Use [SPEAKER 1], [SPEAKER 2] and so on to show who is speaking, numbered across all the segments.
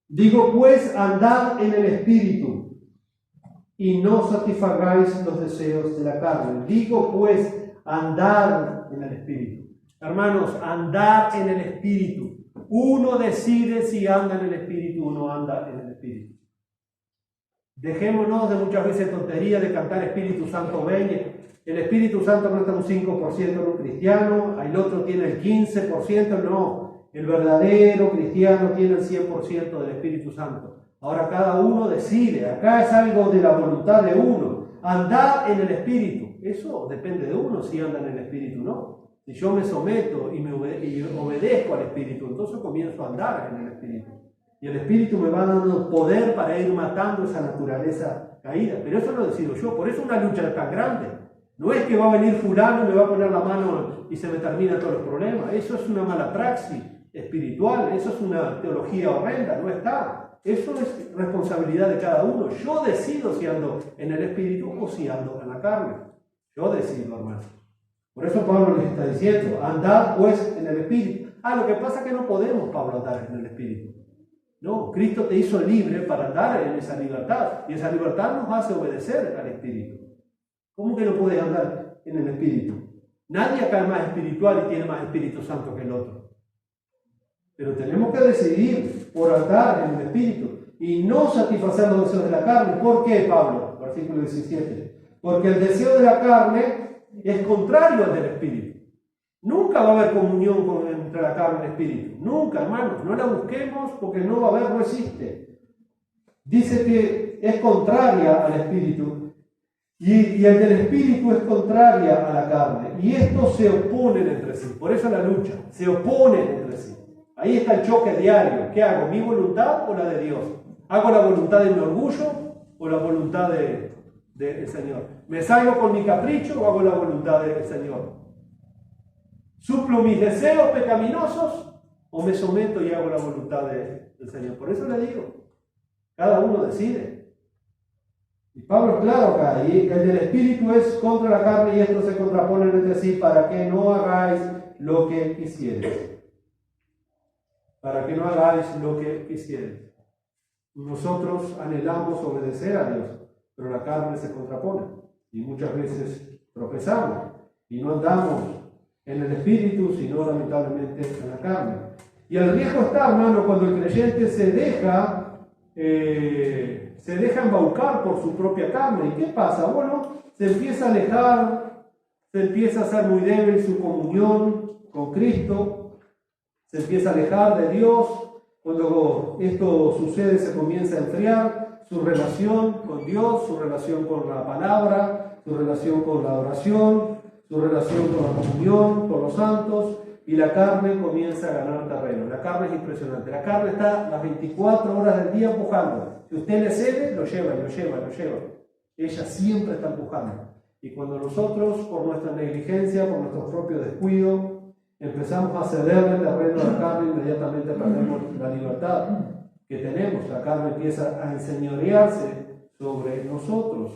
[SPEAKER 1] Digo pues, andad en el Espíritu y no satisfagáis los deseos de la carne. Digo pues, andad en el Espíritu. Hermanos, andar en el Espíritu. Uno decide si anda en el Espíritu o no anda en el Espíritu. Dejémonos de muchas veces tontería de cantar Espíritu Santo ven. El Espíritu Santo no está un 5% en un cristiano, el otro tiene el 15%, no. El verdadero cristiano tiene el 100% del Espíritu Santo. Ahora cada uno decide, acá es algo de la voluntad de uno. Andar en el Espíritu, eso depende de uno si anda en el Espíritu o no. Si yo me someto y obedezco al Espíritu, entonces comienzo a andar en el Espíritu. Y el Espíritu me va dando poder para ir matando esa naturaleza caída. Pero eso lo decido yo, por eso es una lucha tan grande. No es que va a venir fulano y me va a poner la mano y se me terminan todos los problemas. Eso es una mala praxis espiritual, eso es una teología horrenda, no está. Eso es responsabilidad de cada uno. Yo decido si ando en el Espíritu o si ando en la carne. Yo decido, hermano. Por eso Pablo les está diciendo, andad pues en el Espíritu. Lo que pasa es que no podemos, Pablo, andar en el Espíritu. No, Cristo te hizo libre para andar en esa libertad. Y esa libertad nos hace obedecer al Espíritu. ¿Cómo que no puedes andar en el Espíritu? Nadie acá es más espiritual y tiene más Espíritu Santo que el otro. Pero tenemos que decidir por andar en el Espíritu y no satisfacer los deseos de la carne. ¿Por qué, Pablo? Versículo 17. Porque el deseo de la carne es contrario al del Espíritu. Nunca va a haber comunión entre la carne y el Espíritu. Nunca, hermanos. No la busquemos porque no va a haber, no existe. Dice que es contraria al Espíritu. Y el del Espíritu es contraria a la carne. Y estos se oponen entre sí. Por eso la lucha. Se oponen entre sí. Ahí está el choque diario. ¿Qué hago? ¿Mi voluntad o la de Dios? ¿Hago la voluntad de mi orgullo o la voluntad del Señor? ¿Me salgo con mi capricho o hago la voluntad del Señor? ¿Suplo mis deseos pecaminosos o me someto y hago la voluntad del Señor? Por eso le digo, cada uno decide. Y Pablo es claro acá, y el del Espíritu es contra la carne y estos se contraponen entre sí para que no hagáis lo que quisierais. Para que no hagáis lo que quisierais. Nosotros anhelamos obedecer a Dios, pero la carne se contrapone y muchas veces tropezamos y no andamos en el Espíritu, sino lamentablemente en la carne. Y el riesgo está, hermano, cuando el creyente se deja embaucar por su propia carne. ¿Y qué pasa? Bueno, se empieza a alejar, se empieza a hacer muy débil su comunión con Cristo, se empieza a alejar de Dios. Cuando esto sucede, se comienza a enfriar su relación con Dios, su relación con la palabra, su relación con la oración, su relación con la comunión, con los santos, y la carne comienza a ganar terreno. La carne es impresionante. La carne está las 24 horas del día empujando. Si usted le cede, lo lleva, lo lleva, lo lleva. Ella siempre está empujando. Y cuando nosotros, por nuestra negligencia, por nuestro propio descuido, empezamos a cederle terreno a la carne, inmediatamente perdemos la libertad que tenemos. La carne empieza a enseñorearse sobre nosotros.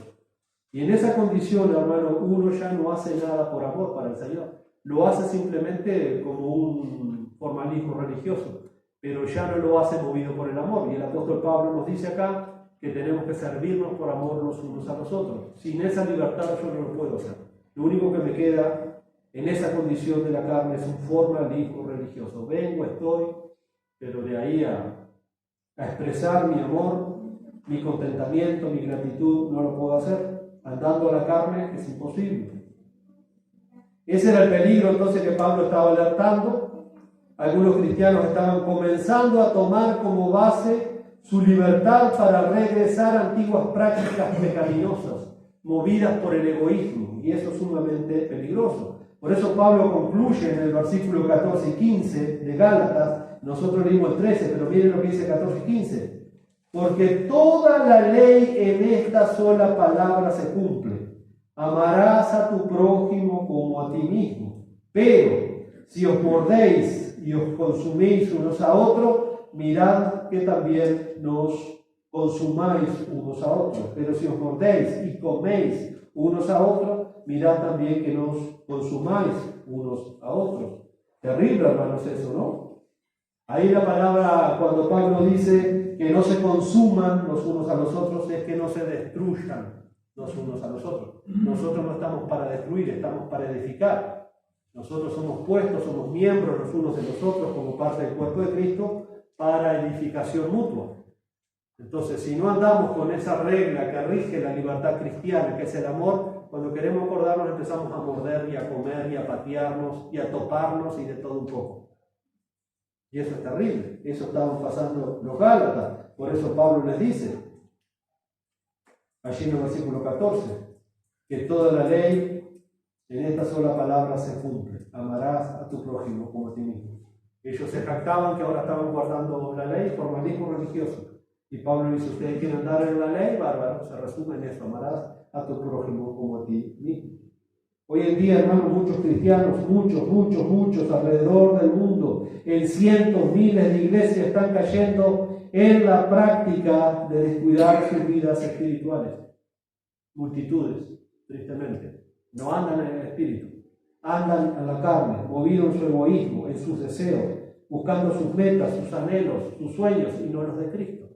[SPEAKER 1] Y en esa condición, hermano, uno ya no hace nada por amor para el Señor. Lo hace simplemente como un formalismo religioso, pero ya no lo hace movido por el amor. Y el apóstol Pablo nos dice acá que tenemos que servirnos por amor los unos a los otros. Sin esa libertad yo no lo puedo hacer. Lo único que me queda en esa condición de la carne es un formalismo religioso. Vengo, estoy, pero de ahí a expresar mi amor, mi contentamiento, mi gratitud, no lo puedo hacer. Andando a la carne es imposible. Ese era el peligro entonces que Pablo estaba alertando. Algunos cristianos estaban comenzando a tomar como base su libertad para regresar a antiguas prácticas pecaminosas, movidas por el egoísmo, y eso es sumamente peligroso. Por eso Pablo concluye en el versículo 14 y 15 de Gálatas. Nosotros leímos el 13, pero miren lo que dice 14 y 15. Porque toda la ley en esta sola palabra se cumple. Amarás a tu prójimo como a ti mismo. Pero si os mordéis y os consumís unos a otros, mirad que también nos consumáis unos a otros. Pero si os mordéis y coméis unos a otros, mirad también que nos consumáis unos a otros. Terrible, hermanos, eso, ¿no? Ahí la palabra, cuando Pablo dice que que no se consuman los unos a los otros, es que no se destruyan los unos a los otros. Nosotros no estamos para destruir, estamos para edificar. Nosotros somos puestos, somos miembros los unos de los otros como parte del cuerpo de Cristo para edificación mutua. Entonces, si no andamos con esa regla que rige la libertad cristiana, que es el amor, cuando queremos acordarnos empezamos a morder y a comer y a patearnos y a toparnos y de todo un poco. Y eso es terrible. Eso estaban pasando los Gálatas. Por eso Pablo les dice, allí en el versículo 14, que toda la ley en esta sola palabra se cumple. Amarás a tu prójimo como a ti mismo. Ellos se jactaban que ahora estaban guardando la ley, formalismo religioso. Y Pablo dice, ustedes quieren andar en la ley, bárbaro, se resume en eso, amarás a tu prójimo como a ti mismo. Hoy en día, hermanos, muchos cristianos, muchos alrededor del mundo, en cientos, miles de iglesias están cayendo en la práctica de descuidar sus vidas espirituales. Multitudes, tristemente, no andan en el espíritu, andan en la carne, movidos en su egoísmo, en sus deseos, buscando sus metas, sus anhelos, sus sueños y no los de Cristo.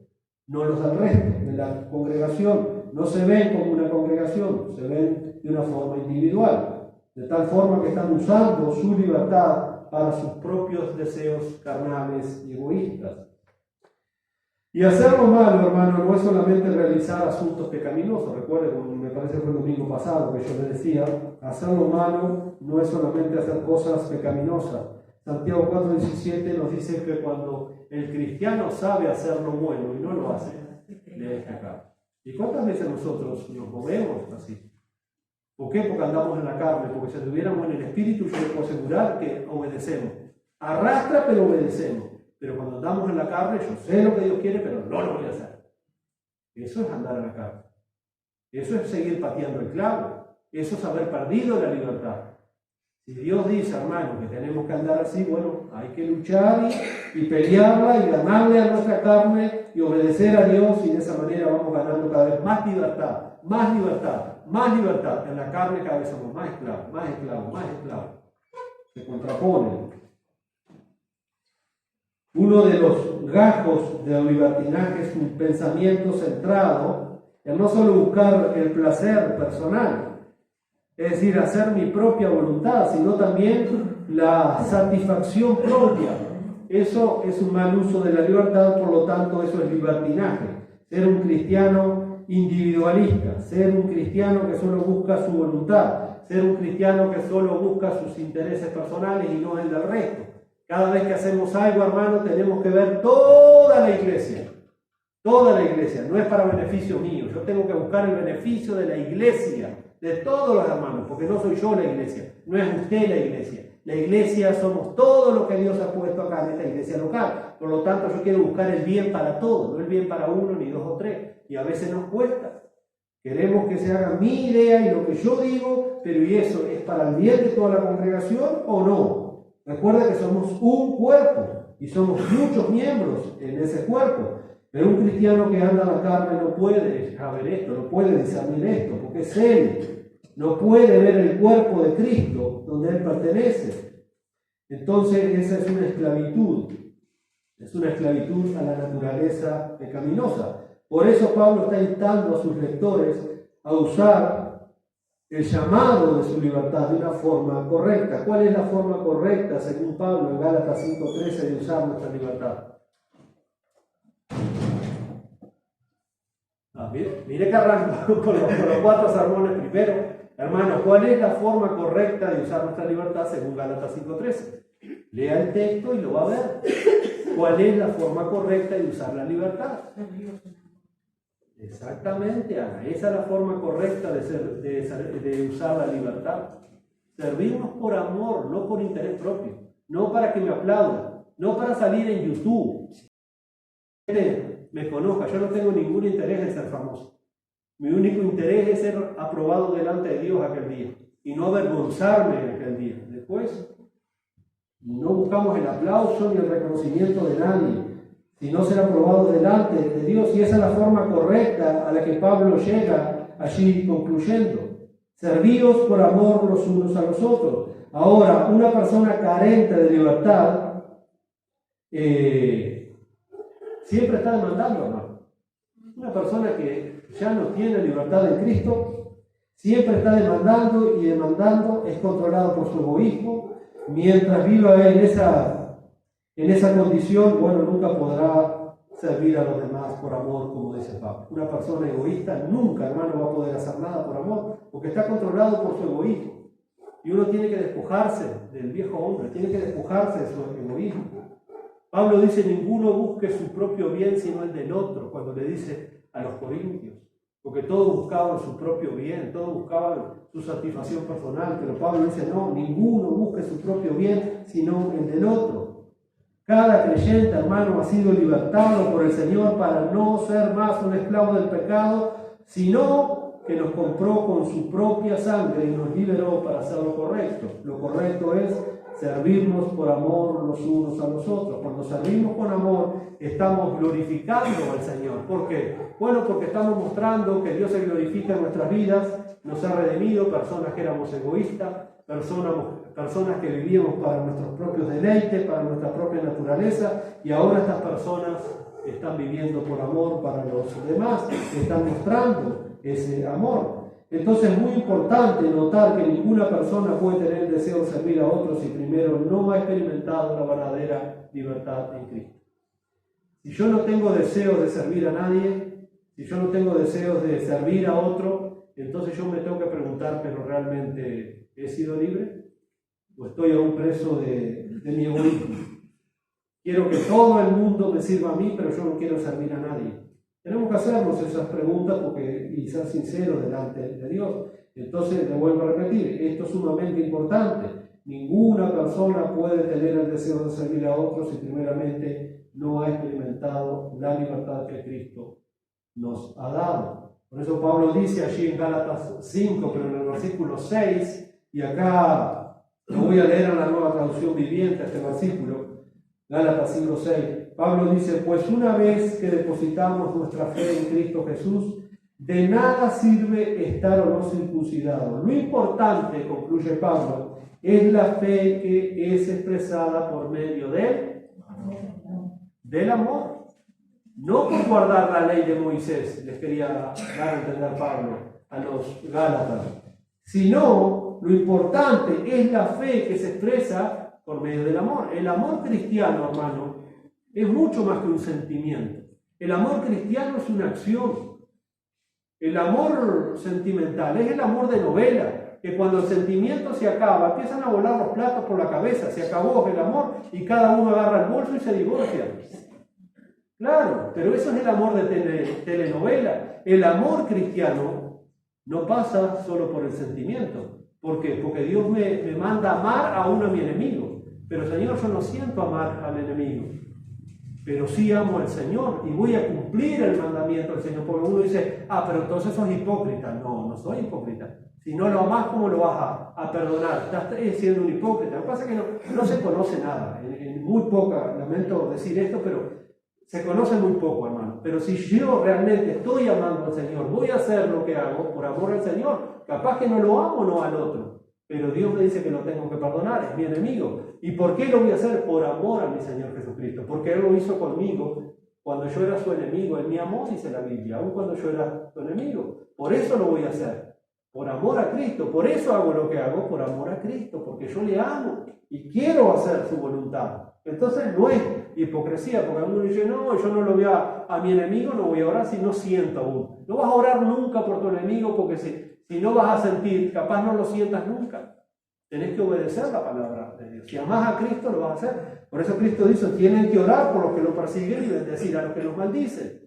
[SPEAKER 1] No los del resto de la congregación, no se ven como una congregación, se ven de una forma individual, de tal forma que están usando su libertad para sus propios deseos carnales y egoístas. Y hacer lo malo, hermano, no es solamente realizar asuntos pecaminosos. Recuerden, me parece que fue el domingo pasado que yo les decía, hacer lo malo no es solamente hacer cosas pecaminosas. Santiago 4:17 nos dice que cuando el cristiano sabe hacer lo bueno y no lo hace, le es pecado. ¿Y cuántas veces nosotros nos movemos así? ¿Por qué? Porque andamos en la carne, porque si estuviéramos en el espíritu, yo les puedo asegurar que obedecemos. Arrastra, pero obedecemos. Pero cuando andamos en la carne, yo sé lo que Dios quiere, pero no lo voy a hacer. Eso es andar en la carne. Eso es seguir pateando el clavo. Eso es haber perdido la libertad. Si Dios dice, hermano, que tenemos que andar así, bueno, hay que luchar y pelearla y ganarle a nuestra carne y obedecer a Dios, y de esa manera vamos ganando cada vez más libertad, más libertad, más libertad. En la carne cada vez somos más esclavos, más esclavos, más esclavos. Se contraponen. Uno de los gajos del libertinaje es un pensamiento centrado en no solo buscar el placer personal, es decir, hacer mi propia voluntad, sino también la satisfacción propia. Eso es un mal uso de la libertad, por lo tanto eso es libertinaje. Ser un cristiano individualista, ser un cristiano que solo busca su voluntad, ser un cristiano que solo busca sus intereses personales y no el del resto. Cada vez que hacemos algo, hermano, tenemos que ver toda la iglesia. Toda la iglesia, no es para beneficio mío. Yo tengo que buscar el beneficio de la iglesia, de todos los hermanos, porque no soy yo la iglesia, no es usted la iglesia. La iglesia somos todo lo que Dios ha puesto acá en esta iglesia local. Por lo tanto, yo quiero buscar el bien para todos, no el bien para uno, ni dos o tres. Y a veces nos cuesta. Queremos que se haga mi idea y lo que yo digo, pero ¿y eso es para el bien de toda la congregación o no? Recuerda que somos un cuerpo y somos muchos miembros en ese cuerpo. Pero un cristiano que anda en la carne no puede saber esto, no puede discernir esto, porque es él. No puede ver el cuerpo de Cristo donde él pertenece. Entonces esa es una esclavitud. Es una esclavitud a la naturaleza pecaminosa. Por eso Pablo está instando a sus lectores a usar el llamado de su libertad de una forma correcta. ¿Cuál es la forma correcta, según Pablo en Gálatas 5:13, de usar nuestra libertad? Mire que arranco con los 4 sermones primero. Hermanos, ¿cuál es la forma correcta de usar nuestra libertad según Gálatas 5:13? Lea el texto y lo va a ver. ¿Cuál es la forma correcta de usar la libertad? Exactamente, Ana. Esa es la forma correcta de usar la libertad. Servimos por amor, no por interés propio. No para que me aplaudan. No para salir en YouTube. Me conozca, yo no tengo ningún interés en ser famoso. Mi único interés es ser aprobado delante de Dios aquel día y no avergonzarme en aquel día. Después, no buscamos el aplauso ni el reconocimiento de nadie, sino ser aprobado delante de Dios. Y esa es la forma correcta a la que Pablo llega allí concluyendo. Servíos por amor los unos a los otros. Ahora, una persona carente de libertad, si Siempre está demandando, hermano. Una persona que ya no tiene libertad en Cristo, siempre está demandando y demandando, es controlado por su egoísmo. Mientras viva en esa condición, bueno, nunca podrá servir a los demás por amor, como dice Pablo. Una persona egoísta nunca, hermano, va a poder hacer nada por amor, porque está controlado por su egoísmo. Y uno tiene que despojarse del viejo hombre, tiene que despojarse de su egoísmo. Pablo dice, ninguno busque su propio bien sino el del otro, cuando le dice a los corintios, porque todos buscaban su propio bien, todos buscaban su satisfacción personal, pero Pablo dice, no, ninguno busque su propio bien sino el del otro. Cada creyente, hermano, ha sido libertado por el Señor para no ser más un esclavo del pecado, sino que nos compró con su propia sangre y nos liberó para hacer lo correcto. Lo correcto es servirnos por amor los unos a los otros. Cuando servimos con amor, estamos glorificando al Señor. ¿Por qué? Bueno, porque estamos mostrando que Dios se glorifica en nuestras vidas, nos ha redimido, personas que éramos egoístas, personas que vivíamos para nuestros propios deleites, para nuestra propia naturaleza, y ahora estas personas están viviendo por amor para los demás, están mostrando ese amor. Entonces es muy importante notar que ninguna persona puede tener el deseo de servir a otros si primero no ha experimentado la verdadera libertad en Cristo. Si yo no tengo deseos de servir a nadie, si yo no tengo deseos de servir a otro, entonces yo me tengo que preguntar, ¿pero realmente he sido libre? ¿O estoy aún preso de mi egoísmo? Quiero que todo el mundo me sirva a mí, pero yo no quiero servir a nadie. Tenemos que hacernos esas preguntas y ser sinceros delante de Dios. Entonces, le vuelvo a repetir, esto es sumamente importante. Ninguna persona puede tener el deseo de servir a otros si primeramente no ha experimentado la libertad que Cristo nos ha dado. Por eso Pablo dice allí en Gálatas 5, pero en el versículo 6, y acá lo voy a leer en la Nueva Traducción Viviente, este versículo, Gálatas 5, 6. Pablo dice, pues una vez que depositamos nuestra fe en Cristo Jesús, de nada sirve estar o no circuncidado. Lo importante, concluye Pablo, es la fe que es expresada por medio del amor. No por guardar la ley de Moisés, les quería dar a entender Pablo a los Gálatas, sino lo importante es la fe que se expresa por medio del amor. El amor cristiano, hermano, es mucho más que un sentimiento. El amor cristiano es una acción. El amor sentimental es el amor de novela, que cuando el sentimiento se acaba, empiezan a volar los platos por la cabeza, se acabó el amor y cada uno agarra el bolso y se divorcia. Claro, pero eso es el amor de telenovela. El amor cristiano no pasa solo por el sentimiento. ¿Por qué? Porque Dios me manda amar aún a mi enemigo. Pero Señor, yo no siento amar al enemigo, pero sí amo al Señor y voy a cumplir el mandamiento del Señor. Porque uno dice, pero entonces sos hipócrita. No, no soy hipócrita. Si no lo amás, ¿cómo lo vas a perdonar? Estás siendo un hipócrita. Lo que pasa es que no se conoce nada. En muy poca, lamento decir esto, pero se conoce muy poco, hermano. Pero si yo realmente estoy amando al Señor, voy a hacer lo que hago por amor al Señor. Capaz que no lo amo, no al otro. Pero Dios me dice que lo tengo que perdonar, es mi enemigo. ¿Y por qué lo voy a hacer? Por amor a mi Señor Jesucristo. Porque Él lo hizo conmigo cuando yo era su enemigo. Él me amó, dice la Biblia, aun cuando yo era su enemigo. Por eso lo voy a hacer. Por amor a Cristo. Por eso hago lo que hago, por amor a Cristo. Porque yo le amo y quiero hacer su voluntad. Entonces no es hipocresía, porque uno dice, no, yo no lo voy a mi enemigo, no voy a orar si no siento aún. No vas a orar nunca por tu enemigo, porque si no vas a sentir, capaz no lo sientas nunca. Tenés que obedecer la palabra de Dios. Si amás a Cristo, lo vas a hacer. Por eso Cristo dice, tienen que orar por los que lo persiguen y bendecir a los que los maldicen.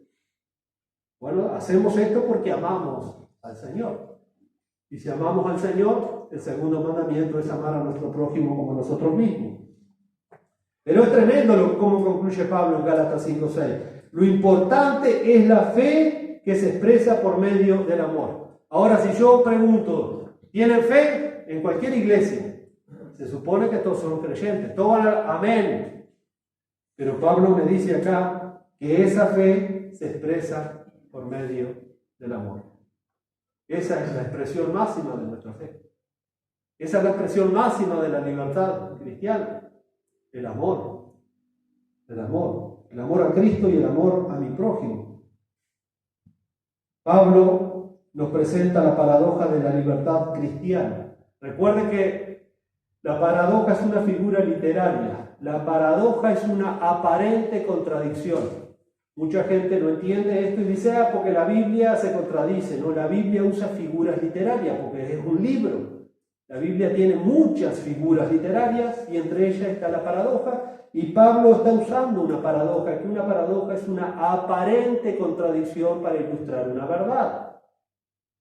[SPEAKER 1] Bueno, hacemos esto porque amamos al Señor. Y si amamos al Señor, el segundo mandamiento es amar a nuestro prójimo como a nosotros mismos. Pero es tremendo como concluye Pablo en Gálatas 5:6. Lo importante es la fe que se expresa por medio del amor. Ahora, si yo pregunto, ¿tienen fe en cualquier iglesia? Se supone que todos son creyentes, todos amén. Pero Pablo me dice acá que esa fe se expresa por medio del amor. Esa es la expresión máxima de nuestra fe. Esa es la expresión máxima de la libertad cristiana. El amor. El amor. el amor a Cristo y el amor a mi prójimo. Pablo nos presenta la paradoja de la libertad cristiana. Recuerde que la paradoja es una figura literaria, la paradoja es una aparente contradicción. Mucha gente no entiende esto y dice, porque la Biblia se contradice. No, la Biblia usa figuras literarias porque es un libro. La Biblia tiene muchas figuras literarias y entre ellas está la paradoja. Y Pablo está usando una paradoja, que una paradoja es una aparente contradicción para ilustrar una verdad.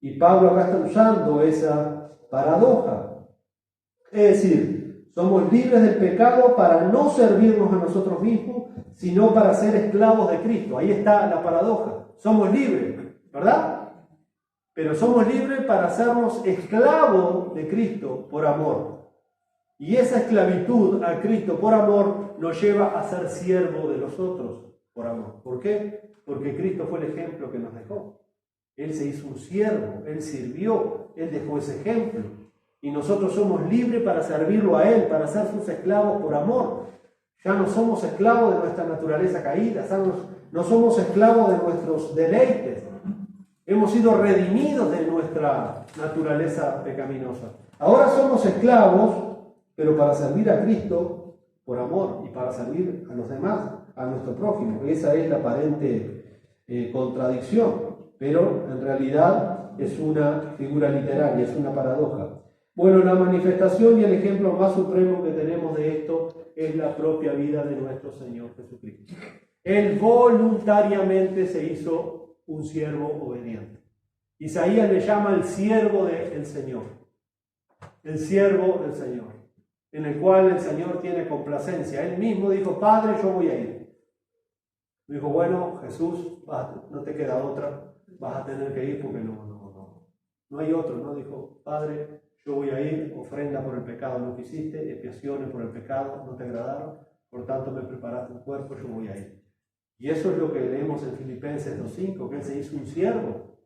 [SPEAKER 1] Y Pablo acá está usando esa paradoja. Es decir, somos libres del pecado para no servirnos a nosotros mismos, sino para ser esclavos de Cristo. Ahí está la paradoja. Somos libres, ¿verdad? Pero somos libres para hacernos esclavos de Cristo por amor. Y esa esclavitud a Cristo por amor nos lleva a ser siervos de los otros por amor. ¿Por qué? Porque Cristo fue el ejemplo que nos dejó. Él se hizo un siervo, Él sirvió, Él dejó ese ejemplo. Y nosotros somos libres para servirlo a Él, para ser sus esclavos por amor. Ya no somos esclavos de nuestra naturaleza caída, no somos esclavos de nuestros deleites. Hemos sido redimidos de nuestra naturaleza pecaminosa. Ahora somos esclavos, pero para servir a Cristo por amor y para servir a los demás, a nuestro prójimo. Esa es la aparente contradicción, pero en realidad es una figura literaria, es una paradoja. Bueno, la manifestación y el ejemplo más supremo que tenemos de esto es la propia vida de nuestro Señor Jesucristo. Él voluntariamente se hizo un siervo obediente. Isaías le llama el siervo del Señor. El siervo del Señor, en el cual el Señor tiene complacencia. Él mismo dijo, Padre, yo voy a ir. Dijo, bueno, Jesús, no te queda otra, vas a tener que ir porque no hay otro, ¿no? Dijo, Padre, yo voy a ir, ofrenda por el pecado no quisiste, expiaciones por el pecado no te agradaron, por tanto me preparaste un cuerpo, yo voy a ir. Y eso es lo que leemos en Filipenses 2:5, que Él se hizo un siervo.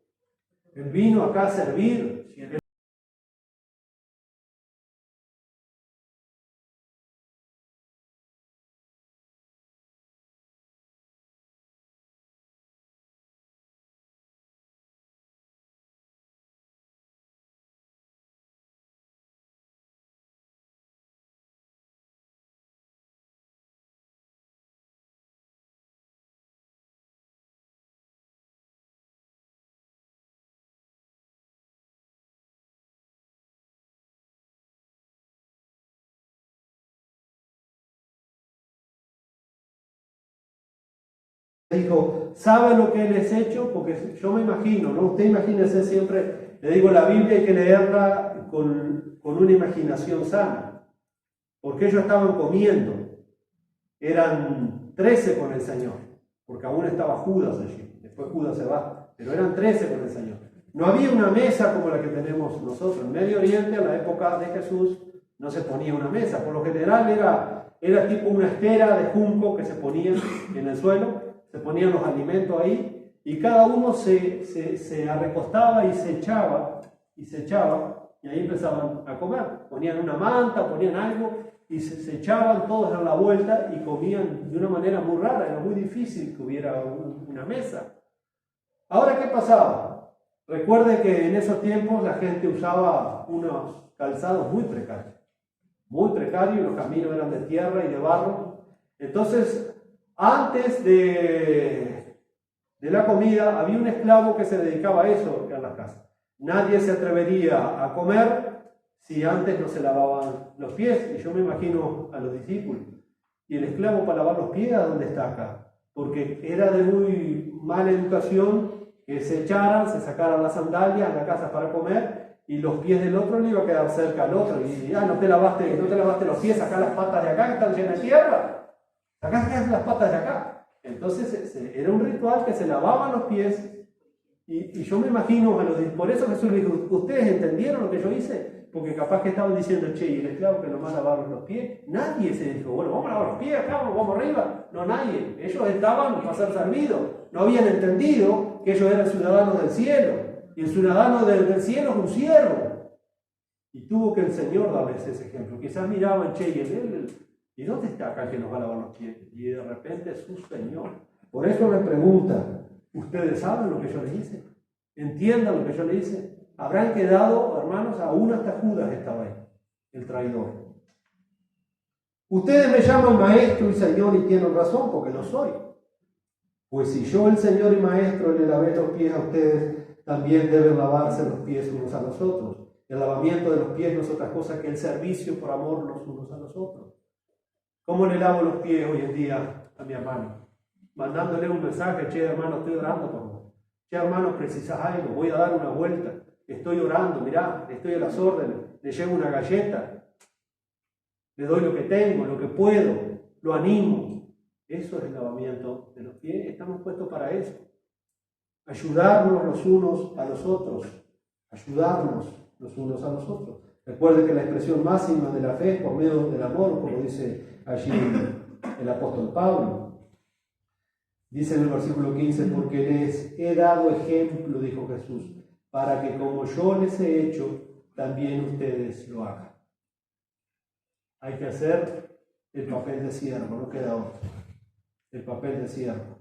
[SPEAKER 1] Él vino acá a servir. Dijo, ¿sabe lo que les he hecho? Porque yo me imagino, ¿no? Usted imagínese siempre, le digo, la Biblia hay que leerla con una imaginación sana. Porque ellos estaban comiendo. Eran 13 con el Señor, porque aún estaba Judas allí. Después Judas se va, pero eran 13 con el Señor. No había una mesa como la que tenemos nosotros. En Medio Oriente, a la época de Jesús, no se ponía una mesa. Por lo general era tipo una estera de junco que se ponía en el suelo. Se ponían los alimentos ahí y cada uno se recostaba y se echaba, y ahí empezaban a comer. Ponían una manta, ponían algo y se echaban todos a la vuelta y comían de una manera muy rara. Era muy difícil que hubiera una mesa. Ahora, ¿qué pasaba? Recuerde que en esos tiempos la gente usaba unos calzados muy precarios, los caminos eran de tierra y de barro. Entonces, antes de la comida, había un esclavo que se dedicaba a eso en las casas. Nadie se atrevería a comer si antes no se lavaban los pies. Y yo me imagino a los discípulos. ¿Y el esclavo para lavar los pies a dónde está acá? Porque era de muy mala educación que se echaran, se sacaran las sandalias a la casa para comer y los pies del otro le iba a quedar cerca al otro. Y no te lavaste los pies, sacá las patas de acá que están llenas de tierra. Acá las patas de acá. Entonces era un ritual que se lavaban los pies y yo me imagino por eso Jesús le dijo, ¿ustedes entendieron lo que yo hice? Porque capaz que estaban diciendo, che, y el esclavo que nomás lavaron los pies. Nadie se dijo, bueno, vamos a lavar los pies acá, vamos arriba. No, nadie. Ellos estaban para ser servidos. No habían entendido que ellos eran ciudadanos del cielo. Y el ciudadano del cielo es un siervo. Y tuvo que el Señor darles ese ejemplo. Quizás miraban, che, y ¿Y dónde está acá el que nos va a lavar los pies? Y de repente es su Señor. Por eso le pregunta, ¿ustedes saben lo que yo les hice? ¿Entiendan lo que yo les hice? Habrán quedado, hermanos, aún hasta Judas estaba ahí, el traidor. Ustedes me llaman maestro y señor y tienen razón, porque lo soy. Pues si yo, el Señor y Maestro, le lavé los pies a ustedes, también deben lavarse los pies unos a los otros. El lavamiento de los pies no es otra cosa que el servicio por amor los unos a los otros. ¿Cómo le lavo los pies hoy en día a mi hermano? Mandándole un mensaje: che, hermano, estoy orando por vos. Che, hermano, precisas algo, voy a dar una vuelta. Estoy orando, mirá, estoy a las órdenes. Le llevo una galleta. Le doy lo que tengo, lo que puedo. Lo animo. Eso es el lavamiento de los pies. Estamos puestos para eso. Ayudarnos los unos a los otros. Ayudarnos los unos a los otros. Recuerde que la expresión máxima de la fe es por medio del amor, como dice allí el apóstol Pablo. Dice en el versículo 15: porque les he dado ejemplo, dijo Jesús, para que como yo les he hecho, también ustedes lo hagan. Hay que hacer el papel de siervo, no queda otro. El papel de siervo.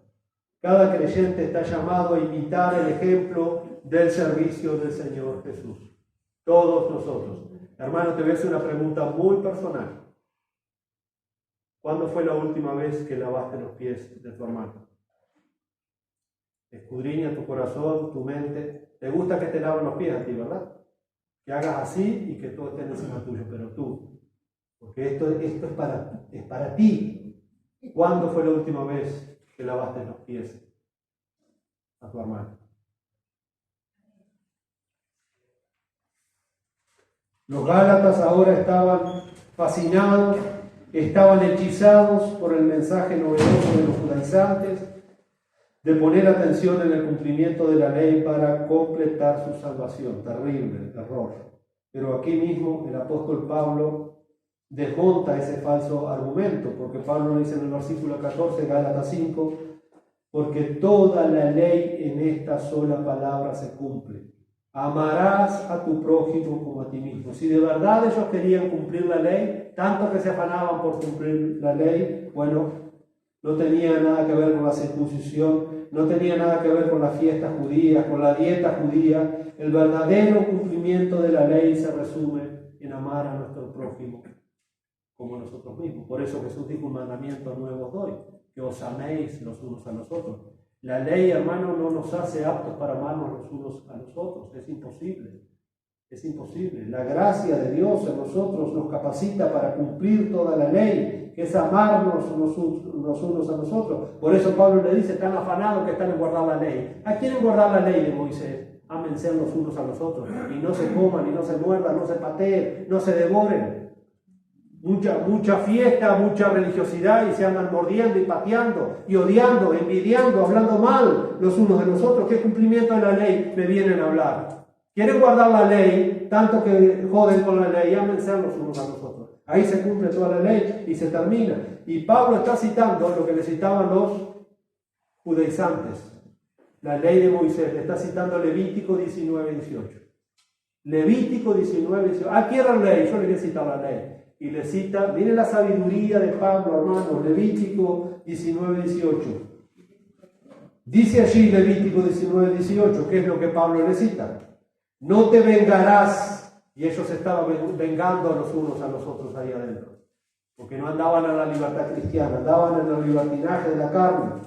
[SPEAKER 1] Cada creyente está llamado a imitar el ejemplo del servicio del Señor Jesús. Todos nosotros. Hermano, te voy a hacer una pregunta muy personal. ¿Cuándo fue la última vez que lavaste los pies de tu hermano? Escudriña tu corazón, tu mente. Te gusta que te laven los pies a ti, ¿verdad? Que hagas así y que todo esté encima tuyo, pero tú. Porque esto es para ti. ¿Cuándo fue la última vez que lavaste los pies a tu hermano? Los Gálatas ahora estaban fascinados, estaban hechizados por el mensaje novedoso de los judaizantes, de poner atención en el cumplimiento de la ley para completar su salvación. Terrible error. Pero aquí mismo el apóstol Pablo desmonta ese falso argumento, porque Pablo dice en el versículo 14, Gálatas 5, porque toda la ley en esta sola palabra se cumple: amarás a tu prójimo como a ti mismo. Si de verdad ellos querían cumplir la ley, tanto que se afanaban por cumplir la ley, bueno, no tenía nada que ver con la circuncisión, no tenía nada que ver con las fiestas judías, con la dieta judía. El verdadero cumplimiento de la ley se resume en amar a nuestro prójimo como nosotros mismos. Por eso Jesús dijo: un mandamiento nuevo os doy, que os améis los unos a los otros. La ley, hermano, no nos hace aptos para amarnos los unos a los otros. Es imposible. Es imposible. La gracia de Dios en nosotros nos capacita para cumplir toda la ley, que es amarnos los unos a los otros. Por eso Pablo le dice: están afanados que están en guardar la ley. ¿A quién en guardar la ley de Moisés? Ámense los unos a los otros. Y no se coman, y no se muerdan, no se pateen, no se devoren. Mucha fiesta, mucha religiosidad, y se andan mordiendo y pateando y odiando, envidiando, hablando mal los unos de los otros. ¿Qué cumplimiento de la ley me vienen a hablar? Quieren guardar la ley, tanto que joden con la ley, ámense los unos a los otros. Ahí se cumple toda la ley y se termina. Y Pablo está citando lo que le citaban los judaizantes, la ley de Moisés. Le está citando Levítico 19:18. Levítico 19:18. Aquí era la ley, yo le voy a citar la ley. Y le cita, miren la sabiduría de Pablo, hermanos, Levítico 19:18. Dice allí Levítico 19:18, ¿qué es lo que Pablo le cita? No te vengarás. Y ellos se estaban vengando los unos a los otros ahí adentro, porque no andaban a la libertad cristiana, andaban en el libertinaje de la carne.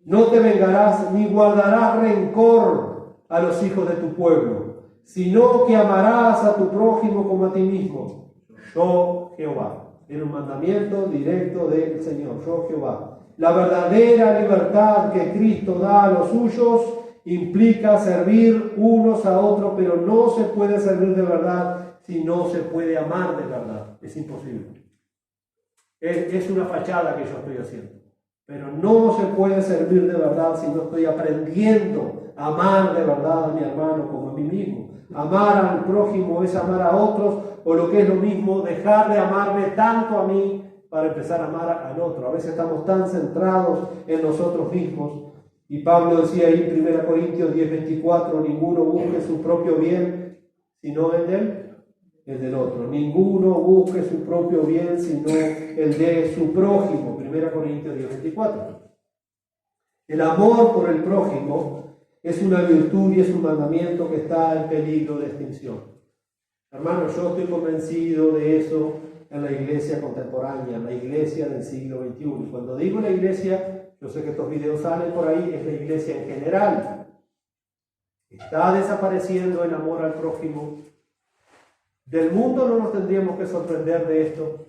[SPEAKER 1] No te vengarás ni guardarás rencor a los hijos de tu pueblo, sino que amarás a tu prójimo como a ti mismo. Yo, Jehová. Era un mandamiento directo del Señor. Yo, Jehová. La verdadera libertad que Cristo da a los suyos implica servir unos a otros, pero no se puede servir de verdad si no se puede amar de verdad. Es imposible. Es una fachada que yo estoy haciendo. Pero no se puede servir de verdad si no estoy aprendiendo a amar de verdad a mi hermano como a mí mismo. Amar al prójimo es amar a otros, o lo que es lo mismo, dejar de amarme tanto a mí para empezar a amar al otro. A veces estamos tan centrados en nosotros mismos. Y Pablo decía ahí en 1 Corintios 10:24, ninguno busque su propio bien, sino el del otro. Ninguno busque su propio bien, sino el de su prójimo. 1 Corintios 10:24. El amor por el prójimo es una virtud y es un mandamiento que está en peligro de extinción. Hermanos, yo estoy convencido de eso en la iglesia contemporánea, en la iglesia del siglo XXI. Y cuando digo la iglesia, yo sé que estos videos salen por ahí, es la iglesia en general. Está desapareciendo el amor al prójimo. Del mundo no nos tendríamos que sorprender de esto,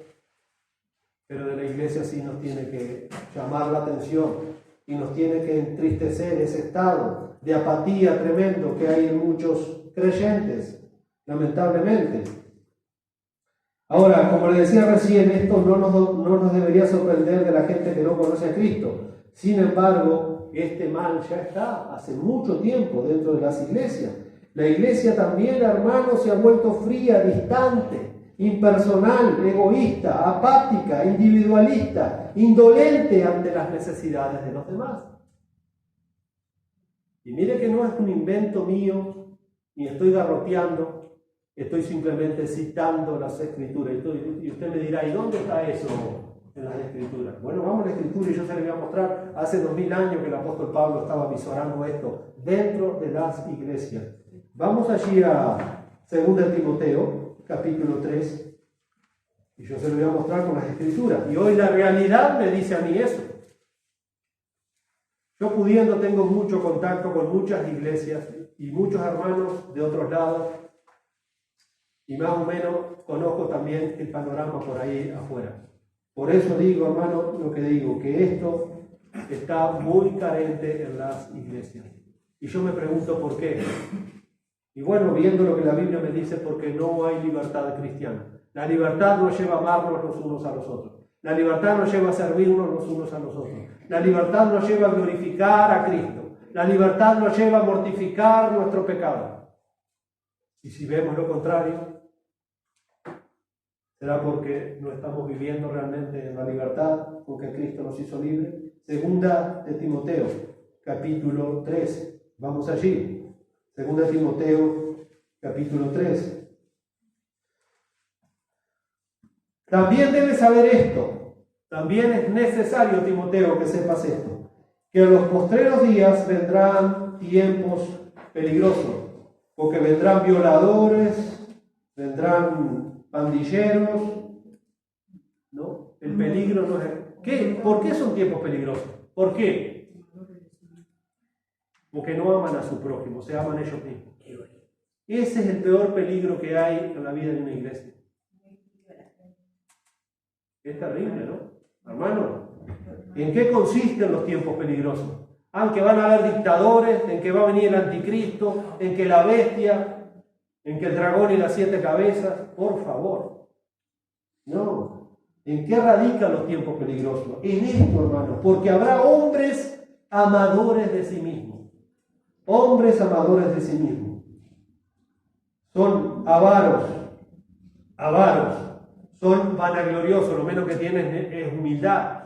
[SPEAKER 1] pero de la iglesia sí nos tiene que llamar la atención y nos tiene que entristecer ese estado de apatía tremendo que hay en muchos creyentes, lamentablemente. Ahora, como le decía recién, esto no nos debería sorprender de la gente que no conoce a Cristo. Sin embargo, este mal ya está hace mucho tiempo dentro de las iglesias. La iglesia también, hermanos, se ha vuelto fría, distante, impersonal, egoísta, apática, individualista, indolente ante las necesidades de los demás. Y mire que no es un invento mío, ni estoy garroteando, estoy simplemente citando las Escrituras. Y usted me dirá, ¿y dónde está eso en las Escrituras? Bueno, vamos a la Escritura y yo se le voy a mostrar. Hace 2000 años que el apóstol Pablo estaba visorando esto dentro de las iglesias. Vamos allí a 2 Timoteo, capítulo 3, y yo se lo voy a mostrar con las Escrituras. Y hoy la realidad me dice a mí eso. Yo pudiendo tengo mucho contacto con muchas iglesias y muchos hermanos de otros lados, y más o menos conozco también el panorama por ahí afuera. Por eso digo, hermano, lo que digo, que esto está muy carente en las iglesias. Y yo me pregunto por qué. Y bueno, viendo lo que la Biblia me dice, porque no hay libertad cristiana. La libertad nos lleva a amarnos los unos a los otros. La libertad nos lleva a servirnos los unos a los otros. La libertad nos lleva a glorificar a Cristo. La libertad nos lleva a mortificar nuestro pecado. Y si vemos lo contrario, ¿será porque no estamos viviendo realmente en la libertad con que Cristo nos hizo libres? 2 Timoteo, capítulo 3. Vamos allí. 2 Timoteo, capítulo 3. También debes saber esto. También es necesario, Timoteo, que sepas esto. Que en los postreros días vendrán tiempos peligrosos. Porque vendrán violadores, vendrán pandilleros, ¿no? El peligro no es... ¿Qué? ¿Por qué son tiempos peligrosos? ¿Por qué? Porque no aman a su prójimo, se aman ellos mismos. Ese es el peor peligro que hay en la vida de una iglesia. Es terrible, ¿no? Hermano, ¿en qué consisten los tiempos peligrosos? En que van a haber dictadores, en que va a venir el anticristo, en que la bestia, en que el dragón y las 7 cabezas. Por favor. No. ¿En qué radican los tiempos peligrosos? En esto, hermano. Porque habrá hombres amadores de sí mismos. Hombres amadores de sí mismos. Son avaros. Son vanagloriosos. Lo menos que tienen es humildad.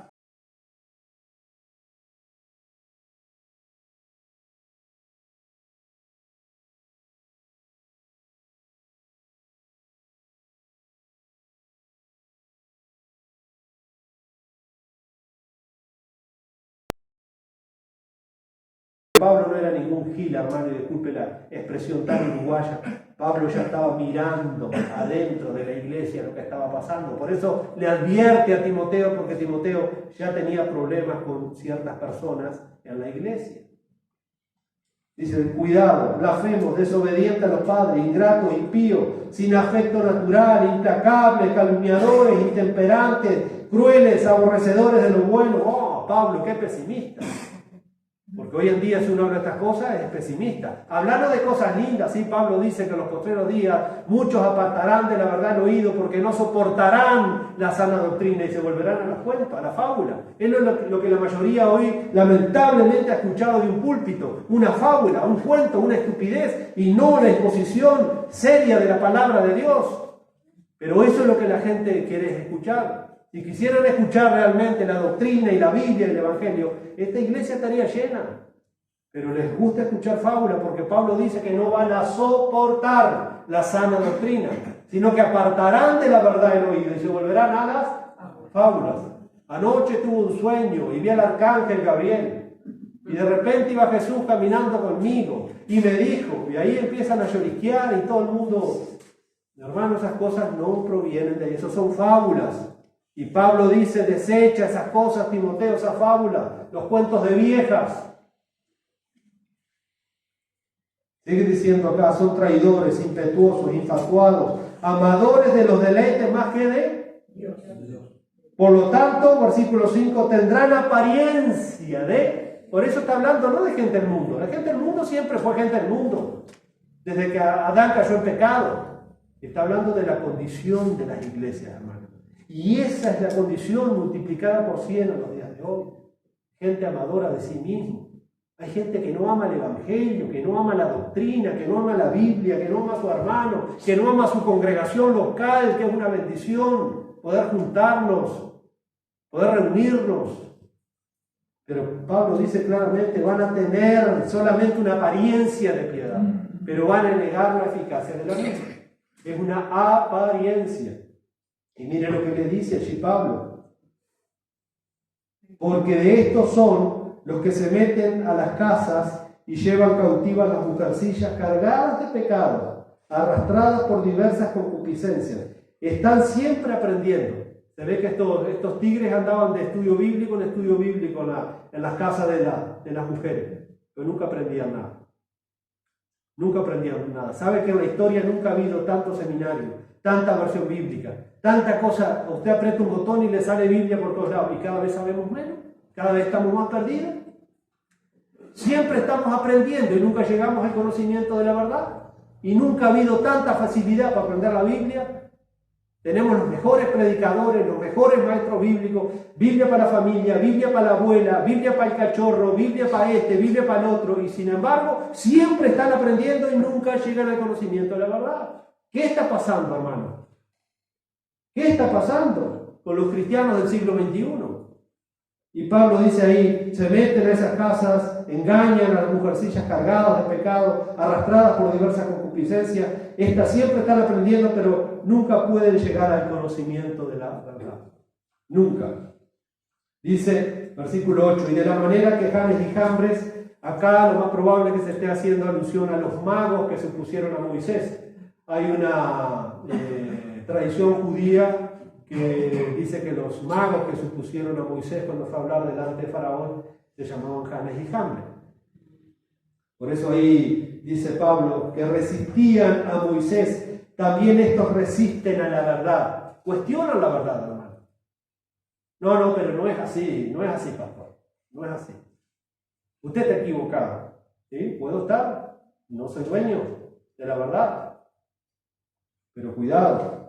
[SPEAKER 1] Pablo no era ningún gil, hermano, y disculpe la expresión tan uruguaya. Pablo ya estaba mirando adentro de la iglesia lo que estaba pasando. Por eso le advierte a Timoteo, porque Timoteo ya tenía problemas con ciertas personas en la iglesia. Dice, cuidado, blasfemos, desobedientes a los padres, ingratos, impíos, sin afecto natural, implacables, calumniadores, intemperantes, crueles, aborrecedores de lo bueno. Oh, Pablo, qué pesimista. Porque hoy en día si uno habla de estas cosas es pesimista. Hablando de cosas lindas, sí, Pablo dice que en los postreros días muchos apartarán de la verdad el oído porque no soportarán la sana doctrina y se volverán a la cuenta, a la fábula. Es lo que la mayoría hoy lamentablemente ha escuchado de un púlpito, una fábula, un cuento, una estupidez y no la exposición seria de la palabra de Dios. Pero eso es lo que la gente quiere escuchar. Si quisieran escuchar realmente la doctrina y la Biblia y el Evangelio, esta iglesia estaría llena. Pero les gusta escuchar fábulas porque Pablo dice que no van a soportar la sana doctrina. sino que apartarán de la verdad el oído y se volverán a las fábulas. Anoche tuve un sueño y vi al arcángel Gabriel, y de repente iba Jesús caminando conmigo y me dijo, y ahí empiezan a lloriquear y todo el mundo. Hermano, esas cosas no provienen de ahí, eso son fábulas. Y Pablo dice, desecha esas cosas, Timoteo, esas fábulas, los cuentos de viejas. Sigue diciendo acá, son traidores, impetuosos, infatuados, amadores de los deleites más que de Dios. Por lo tanto, versículo 5, tendrán apariencia de... Por eso está hablando no de gente del mundo. La gente del mundo siempre fue gente del mundo, desde que Adán cayó en pecado. Está hablando de la condición de las iglesias, hermano. Y esa es la condición multiplicada por 100 en los días de hoy. Gente amadora de sí mismo. Hay gente que no ama el Evangelio, que no ama la doctrina, que no ama la Biblia, que no ama a su hermano, que no ama su congregación local, que es una bendición poder juntarnos, poder reunirnos. Pero Pablo dice claramente, van a tener solamente una apariencia de piedad, pero van a negar la eficacia de la misma. Es una apariencia. Y mire lo que le dice allí Pablo. Porque de estos son los que se meten a las casas y llevan cautivas las mujercillas cargadas de pecado, arrastradas por diversas concupiscencias. Están siempre aprendiendo. Se ve que estos tigres andaban de estudio bíblico en estudio bíblico en las casas de las mujeres, pero nunca aprendían nada. Nunca aprendían nada. ¿Sabe que en la historia nunca ha habido tanto seminario, tanta versión bíblica, tanta cosa? Usted aprieta un botón y le sale Biblia por todos lados y cada vez sabemos menos, cada vez estamos más perdidos. Siempre estamos aprendiendo y nunca llegamos al conocimiento de la verdad. Y nunca ha habido tanta facilidad para aprender la Biblia. Tenemos los mejores predicadores, los mejores maestros bíblicos, Biblia para la familia, Biblia para la abuela, Biblia para el cachorro, Biblia para este, Biblia para el otro, y sin embargo, siempre están aprendiendo y nunca llegan al conocimiento de la verdad. ¿Qué está pasando, hermano? ¿Qué está pasando con los cristianos del siglo XXI? Y Pablo dice ahí, se meten a esas casas, engañan a las mujercillas cargadas de pecado, arrastradas por diversas concupiscencias. Estas siempre están aprendiendo, pero nunca pueden llegar al conocimiento de la verdad. Nunca. Dice, versículo 8, y de la manera que Janes y Jambres, acá lo más probable es que se esté haciendo alusión a los magos que se opusieron a Moisés. Hay una tradición judía que dice que los magos que se opusieron a Moisés cuando fue a hablar delante de Faraón se llamaban Janes y Jambres. Por eso ahí dice Pablo que resistían a Moisés, también estos resisten a la verdad, cuestionan la verdad, hermano. No, pero no es así, pastor, no es así. Usted está equivocado, ¿sí? ¿Puedo estar? No soy dueño de la verdad, pero cuidado.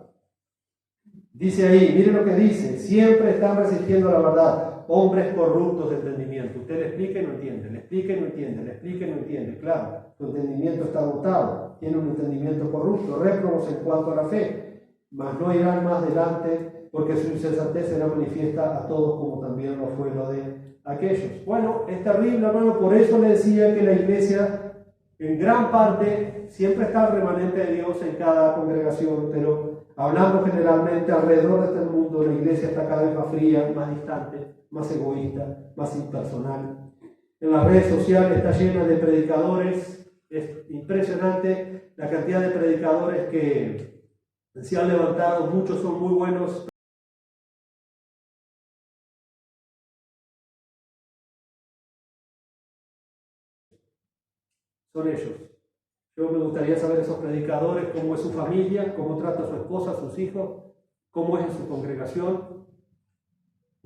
[SPEAKER 1] Dice ahí, mire lo que dice, siempre están resistiendo a la verdad, hombres corruptos de entendimiento. Usted le explica y no entiende, le explica y no entiende, le explica y no entiende. Claro, su entendimiento está agotado, tiene un entendimiento corrupto, réprobos en cuanto a la fe, mas no irán más adelante porque su insensatez será manifiesta a todos como también lo fue lo de aquellos. Bueno, es terrible, hermano, por eso le decía que la iglesia en gran parte siempre está el remanente de Dios en cada congregación, pero hablando generalmente alrededor de este mundo, la iglesia está cada vez más fría, más distante, más egoísta, más impersonal. En las redes sociales está llena de predicadores. Es impresionante la cantidad de predicadores que se han levantado. Muchos son muy buenos. Son ellos. Yo me gustaría saber esos predicadores, cómo es su familia, cómo trata a su esposa, a sus hijos, cómo es en su congregación.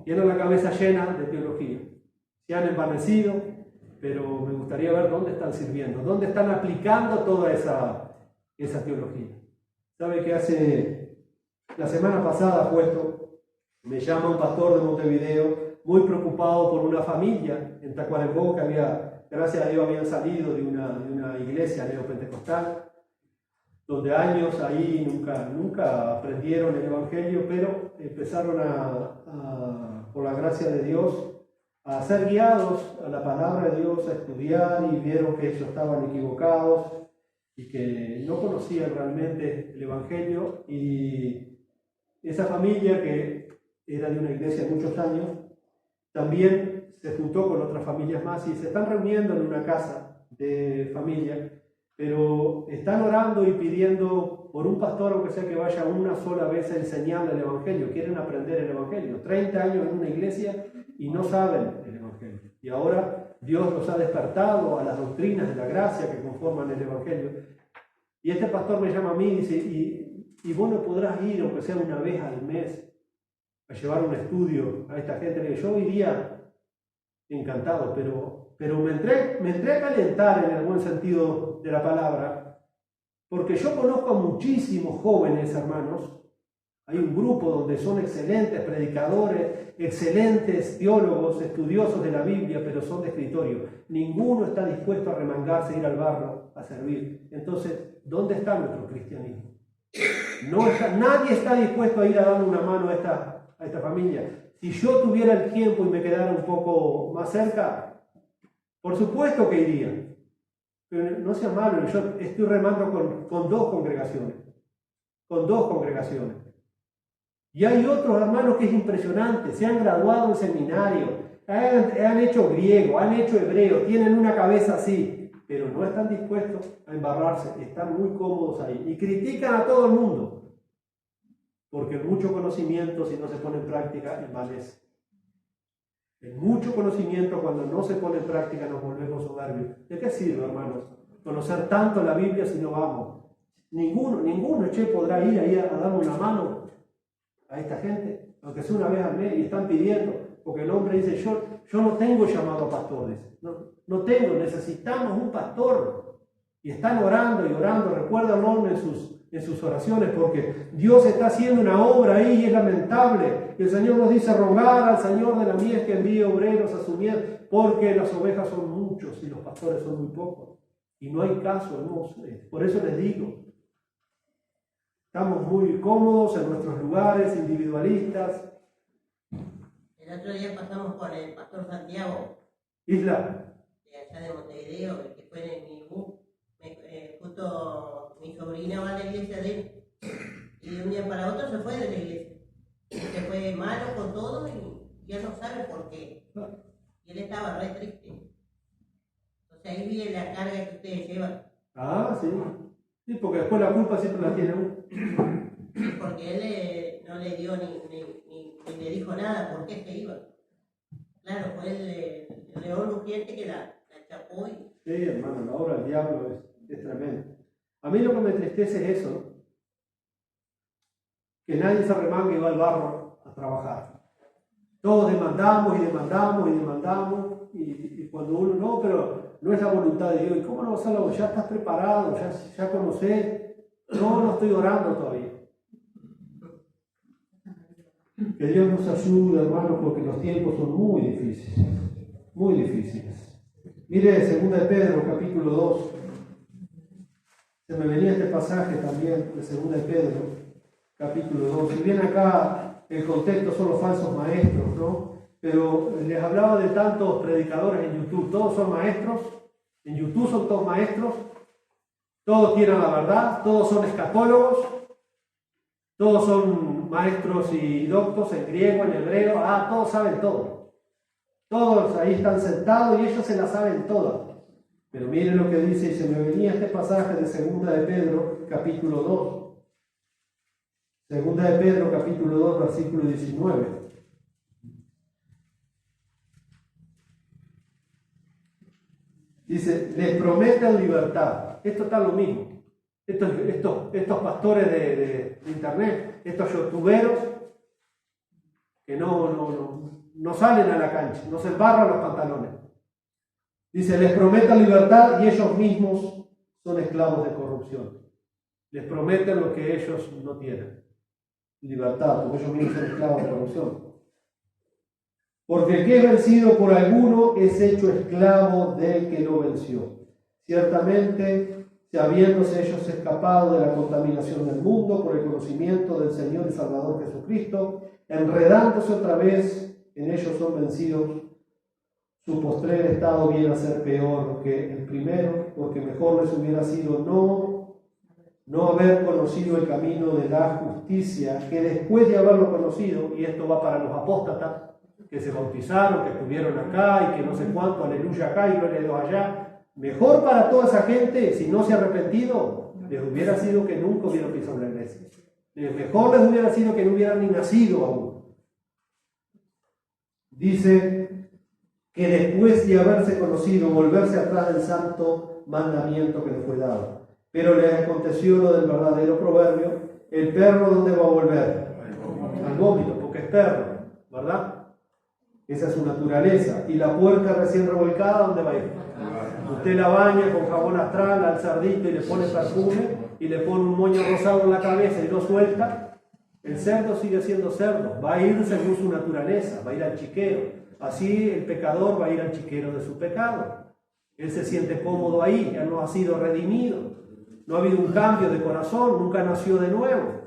[SPEAKER 1] Tienen la cabeza llena de teología. Se han envanecido, pero me gustaría ver dónde están sirviendo, dónde están aplicando toda esa teología. ¿Sabe que la semana pasada me llama un pastor de Montevideo muy preocupado por una familia en Tacuarembó que gracias a Dios habían salido de una iglesia neopentecostal, donde años ahí nunca aprendieron el Evangelio, pero empezaron por la gracia de Dios, a ser guiados a la palabra de Dios, a estudiar, y vieron que ellos estaban equivocados. y que no conocían realmente el Evangelio, y esa familia, que era de una iglesia de muchos años, también se juntó con otras familias más y se están reuniendo en una casa de familia, pero están orando y pidiendo por un pastor, aunque sea que vaya una sola vez a enseñarle el Evangelio. Quieren aprender el Evangelio. 30 años en una iglesia y no saben el Evangelio. Y ahora Dios los ha despertado a las doctrinas de la gracia que conforman el Evangelio. Y este pastor me llama a mí y dice, y vos no podrás ir, aunque sea una vez al mes, a llevar un estudio a esta gente. Que yo iría encantado, pero me entré a calentar en el buen sentido de la palabra, porque yo conozco a muchísimos jóvenes hermanos. Hay un grupo donde son excelentes predicadores, excelentes teólogos, estudiosos de la Biblia, pero son de escritorio. Ninguno está dispuesto a remangarse, ir al barro a servir. Entonces, ¿dónde está nuestro cristianismo? Nadie está dispuesto a ir a darle una mano a esta familia. Si yo tuviera el tiempo y me quedara un poco más cerca, por supuesto que iría. Pero no sea malo, yo estoy remando con dos congregaciones. Con dos congregaciones. Y hay otros hermanos que es impresionante, se han graduado en seminario, han hecho griego, han hecho hebreo, tienen una cabeza así, pero no están dispuestos a embarrarse, están muy cómodos ahí. Y critican a todo el mundo, porque el mucho conocimiento, si no se pone en práctica, envanece. El mucho conocimiento, cuando no se pone en práctica, nos volvemos soberbios. ¿De qué sirve, hermanos, conocer tanto la Biblia si no vamos? Ninguno, podrá ir ahí a darme una mano a esta gente, aunque sea una vez al mes, y están pidiendo, porque el hombre dice, yo no tengo llamado a pastores, no tengo, necesitamos un pastor. Y están orando y orando, recuérdanlo en sus oraciones, porque Dios está haciendo una obra ahí y es lamentable. El Señor nos dice, rogar al Señor de la mies que envíe obreros a su mies, porque las ovejas son muchos y los pastores son muy pocos. Y no hay caso, hermanos. Por eso les digo, estamos muy cómodos en nuestros lugares individualistas.
[SPEAKER 2] El otro día pasamos por el pastor Santiago,
[SPEAKER 1] Isla.
[SPEAKER 2] de allá de Montevideo, el que fue en mi bus. Justo mi sobrina va a la iglesia de él, y de un día para otro se fue de la iglesia. Se fue malo con todo y ya no sabe por qué. Y él estaba re triste. Entonces ahí viene la carga que ustedes llevan.
[SPEAKER 1] Ah, sí. Sí, porque después la culpa siempre la tiene uno.
[SPEAKER 2] Porque él no le dio ni le dijo nada por qué se iba. Claro, fue el león rugiente que la chapó y...
[SPEAKER 1] Sí, hermano, la obra del diablo es tremenda. A mí lo que me entristece es eso, ¿no? Que nadie se remangue y va al barro a trabajar. Todos demandamos y cuando uno, no, pero no es la voluntad de Dios. ¿Y cómo no vas a hacerlo? Ya estás preparado, ya conocés. No estoy orando todavía. Que Dios nos ayude, hermano, porque los tiempos son muy difíciles. Muy difíciles. Mire, 2 de Pedro, capítulo 2. Se me venía este pasaje también de 2 de Pedro, capítulo 2. Si bien acá el contexto son los falsos maestros, ¿no? Pero les hablaba de tantos predicadores en YouTube. Todos son maestros. En YouTube son todos maestros. Todos tienen la verdad. Todos son escatólogos. Todos son maestros y doctos en griego, en hebreo. Todos saben todo. Todos ahí están sentados y ellos se la saben todas. Pero miren lo que dice, y se me venía este pasaje de 2 de Pedro, capítulo 2. 2 de Pedro, capítulo 2, versículo 19. Dice, les prometen libertad. Esto está lo mismo. Estos pastores de internet, estos youtuberos, que no salen a la cancha, no se embarran los pantalones. Dice, les prometen libertad y ellos mismos son esclavos de corrupción. Les prometen lo que ellos no tienen. Libertad, porque ellos mismos son esclavos de corrupción. Porque el que es vencido por alguno es hecho esclavo del que lo venció. Ciertamente, si habiéndose ellos escapado de la contaminación del mundo por el conocimiento del Señor y Salvador Jesucristo, enredándose otra vez, en ellos son vencidos Su postrer estado viene a ser peor que el primero, porque mejor les hubiera sido no haber conocido el camino de la justicia, que después de haberlo conocido, y esto va para los apóstatas, que se bautizaron, que estuvieron acá, y que no sé cuánto, aleluya acá y gloria a Dios allá, mejor para toda esa gente, si no se ha arrepentido, les hubiera sido que nunca hubieran pisado la iglesia. Mejor les hubiera sido que no hubieran ni nacido aún. Dice que después de haberse conocido, volverse atrás del santo mandamiento que le fue dado. Pero le aconteció lo del verdadero proverbio: el perro, ¿dónde va a volver? Al vómito, porque es perro, ¿verdad? Esa es su naturaleza. Y la puerca recién revolcada, ¿dónde va a ir? Usted la baña con jabón astral al cerdito y le pone perfume y le pone un moño rosado en la cabeza y lo suelta. El cerdo sigue siendo cerdo, va a ir según su naturaleza, va a ir al chiquero. Así el pecador va a ir al chiquero de su pecado. Él se siente cómodo ahí, ya no ha sido redimido. No ha habido un cambio de corazón, nunca nació de nuevo.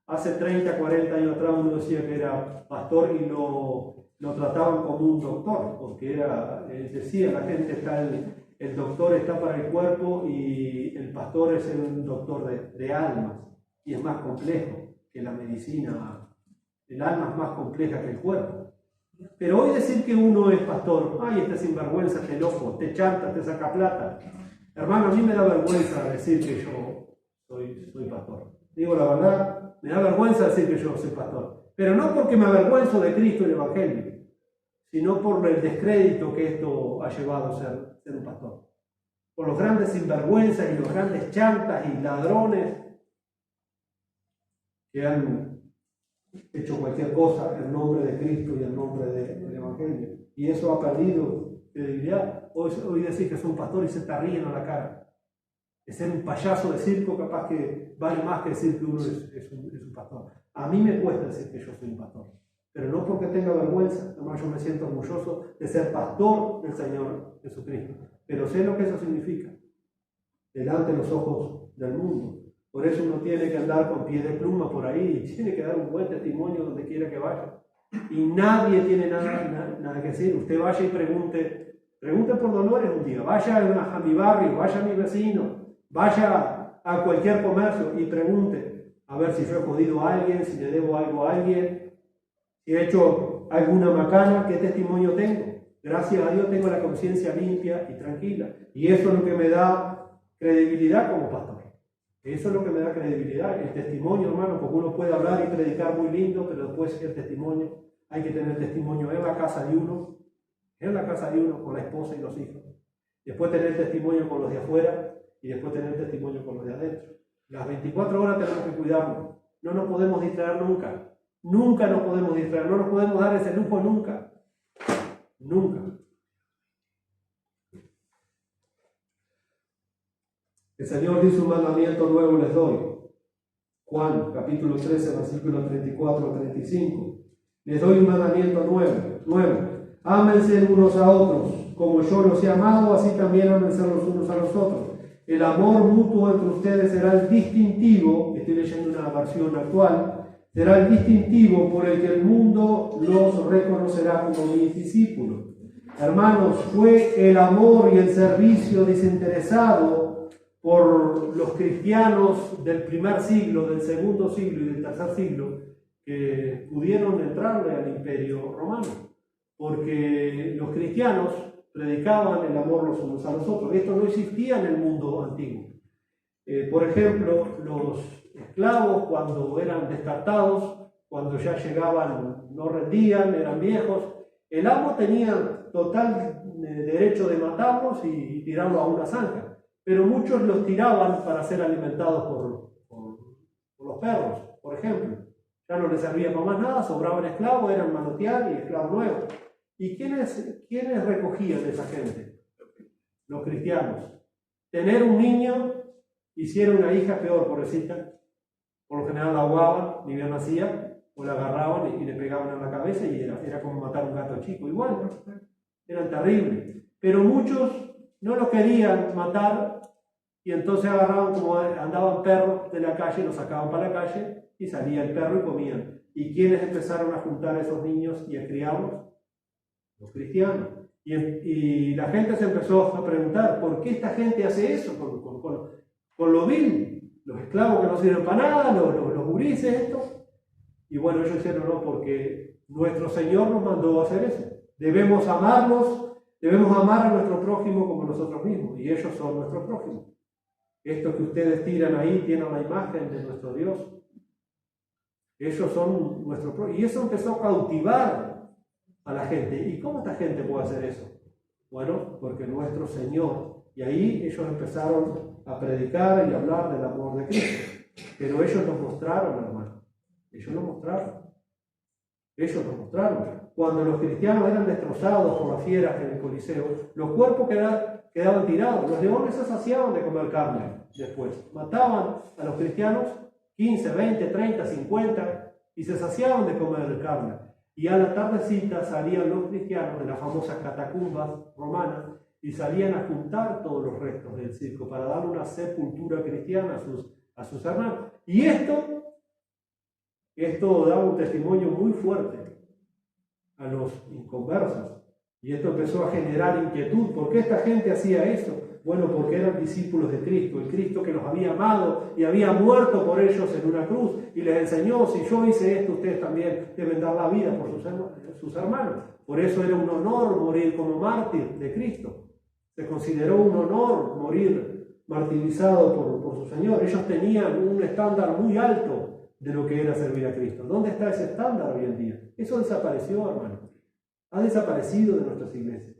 [SPEAKER 1] Hace 30, 40 años atrás uno decía que era pastor y lo trataban como un doctor, porque decía la gente, el doctor está para el cuerpo y el pastor es un doctor de almas, y es más complejo que la medicina. El alma es más compleja que el cuerpo. Pero hoy decir que uno es pastor, ay, este sinvergüenza, este loco, te chanta, te saca plata. Hermano, a mí me da vergüenza decir que yo soy pastor. Digo la verdad, me da vergüenza decir que yo soy pastor. Pero no porque me avergüenzo de Cristo y el Evangelio, sino por el descrédito que esto ha llevado a ser un pastor. Por los grandes sinvergüenzas y los grandes chantas y ladrones que han hecho cualquier cosa en nombre de Cristo y en nombre del Evangelio. Y eso ha perdido credibilidad. Hoy decir que soy un pastor y se te ríen a la cara. Es ser un payaso de circo, capaz que vale más que decir que uno es un pastor. A mí me cuesta decir que yo soy un pastor, pero no porque tenga vergüenza. Además, yo me siento orgulloso de ser pastor del Señor Jesucristo, pero sé lo que eso significa delante de los ojos del mundo. Por eso uno tiene que andar con pie de pluma por ahí y tiene que dar un buen testimonio donde quiera que vaya. Y nadie tiene nada que decir. Usted vaya y pregunte por Dolores un día, vaya a mi barrio, vaya a mi vecino, vaya a cualquier comercio y pregunte a ver si yo he jodido a alguien, si le debo algo a alguien, si he hecho alguna macana, qué testimonio tengo. Gracias a Dios tengo la conciencia limpia y tranquila. Y eso es lo que me da credibilidad como pastor. Eso es lo que me da credibilidad, el testimonio, hermano, porque uno puede hablar y predicar muy lindo, pero después el testimonio, hay que tener testimonio en la casa de uno, con la esposa y los hijos. Después tener testimonio con los de afuera y después tener testimonio con los de adentro. Las 24 horas tenemos que cuidarnos. No nos podemos distraer nunca. Nunca nos podemos distraer. No nos podemos dar ese lujo nunca. Nunca. El Señor dice: un mandamiento nuevo les doy. Juan, capítulo 13, versículos 34 al 35. Les doy un mandamiento nuevo. Ámense unos a otros. Como yo los he amado, así también ámense los unos a los otros. El amor mutuo entre ustedes será el distintivo, estoy leyendo una versión actual, será el distintivo por el que el mundo los reconocerá como mis discípulos. Hermanos, fue el amor y el servicio desinteresado por los cristianos del primer siglo, del segundo siglo y del tercer siglo, que pudieron entrarle al Imperio Romano, porque los cristianos predicaban el amor los unos a los otros. Esto no existía en el mundo antiguo. Por ejemplo, los esclavos, cuando eran descartados, cuando ya llegaban, no rendían, eran viejos, el amo tenía total derecho de matarlos y tirarlos a una zanja. Pero muchos los tiraban para ser alimentados por los perros, por ejemplo. Ya no les servía para más nada, sobraban esclavos, eran manotear y esclavos nuevos. ¿Y quiénes recogían a esa gente? Los cristianos. Tener un niño, hiciera una hija peor, pobrecita. Por lo general la ahogaban, ni bien nacía, o la agarraban y le pegaban en la cabeza y era como matar a un gato chico. Igual, ¿no? Eran terribles. Pero muchos no lo querían matar y entonces agarraban, como andaban perros de la calle, los sacaban para la calle y salía el perro y comían. ¿Y quiénes empezaron a juntar a esos niños y a criarlos? Los cristianos. Y la gente se empezó a preguntar, ¿por qué esta gente hace eso con lo vil? Los esclavos que no sirven para nada, los gurises, esto. Y bueno, ellos dijeron, no, porque nuestro Señor nos mandó a hacer eso. Debemos amarlos, debemos amar a nuestro prójimo como nosotros mismos, y ellos son nuestro prójimo. Estos que ustedes tiran ahí tienen la imagen de nuestro Dios. Ellos son nuestro prójimo. Y eso empezó a cautivar a la gente. ¿Y cómo esta gente puede hacer eso? Bueno, porque nuestro Señor. Y ahí ellos empezaron a predicar y a hablar del amor de Cristo. Pero ellos nos mostraron, hermano. Ellos nos mostraron. Ellos nos mostraron. Cuando los cristianos eran destrozados por las fieras en el Coliseo, los cuerpos quedaban tirados. Los leones se saciaban de comer carne después. Mataban a los cristianos 15, 20, 30, 50 y se saciaban de comer carne. Y a la tardecita salían los cristianos de las famosas catacumbas romanas y salían a juntar todos los restos del circo para dar una sepultura cristiana a sus hermanos. Y esto daba un testimonio muy fuerte a los inconversos. Y esto empezó a generar inquietud. ¿Por qué esta gente hacía eso? Bueno, porque eran discípulos de Cristo, el Cristo que los había amado y había muerto por ellos en una cruz y les enseñó, si yo hice esto, ustedes también deben dar la vida por sus hermanos. Por eso era un honor morir como mártir de Cristo. Se consideró un honor morir martirizado por su Señor. Ellos tenían un estándar muy alto de lo que era servir a Cristo. ¿Dónde está ese estándar hoy en día? Eso desapareció, hermano. Ha desaparecido de nuestras iglesias.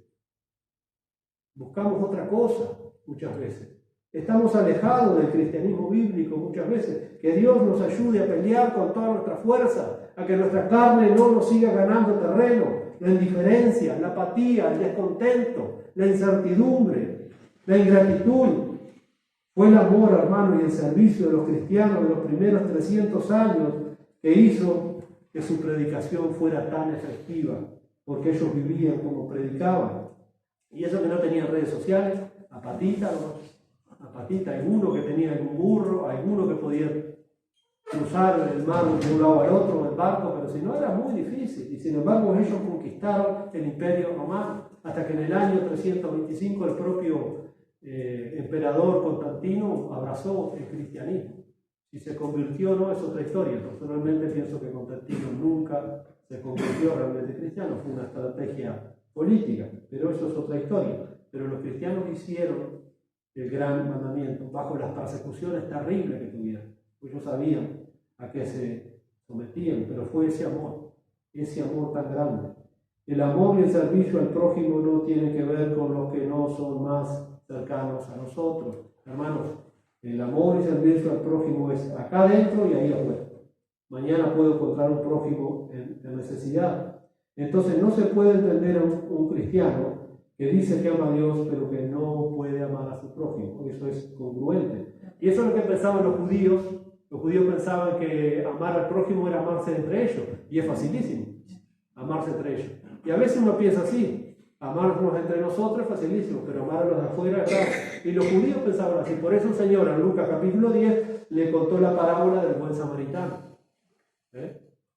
[SPEAKER 1] Buscamos otra cosa muchas veces. Estamos alejados del cristianismo bíblico muchas veces. Que Dios nos ayude a pelear con toda nuestra fuerza, a que nuestra carne no nos siga ganando terreno. La indiferencia, la apatía, el descontento, la incertidumbre, la ingratitud. Fue el amor, hermano, y el servicio de los cristianos de los primeros 300 años que hizo que su predicación fuera tan efectiva, porque ellos vivían como predicaban. Y eso que no tenían redes sociales, a patita, alguno que tenía algún burro, alguno que podía cruzar el mar de un lado al otro, el barco, pero si no era muy difícil. Y sin embargo ellos conquistaron el imperio romano, hasta que en el año 325 el propio emperador Constantino abrazó el cristianismo. Si se convirtió o no es otra historia. Personalmente pienso que Constantino nunca se convirtió realmente cristiano, fue una estrategia política, pero eso es otra historia. Pero los cristianos hicieron el gran mandamiento bajo las persecuciones terribles que tuvieron. Ellos sabían a qué se sometían, pero fue ese amor tan grande. El amor y el servicio al prójimo no tiene que ver con los que no son más cercanos a nosotros. Hermanos, el amor y servicio al prójimo es acá adentro y ahí afuera. Mañana puedo encontrar un prójimo en necesidad. Entonces no se puede entender a un cristiano que dice que ama a Dios, pero que no puede amar a su prójimo. Eso es congruente. Y eso es lo que pensaban los judíos. Los judíos pensaban que amar al prójimo era amarse entre ellos. Y es facilísimo, amarse entre ellos. Y a veces uno piensa así, amarnos entre nosotros es facilísimo, pero amar a los de afuera es raro. Y los judíos pensaban así. Por eso el Señor en Lucas capítulo 10 le contó la parábola del buen samaritano.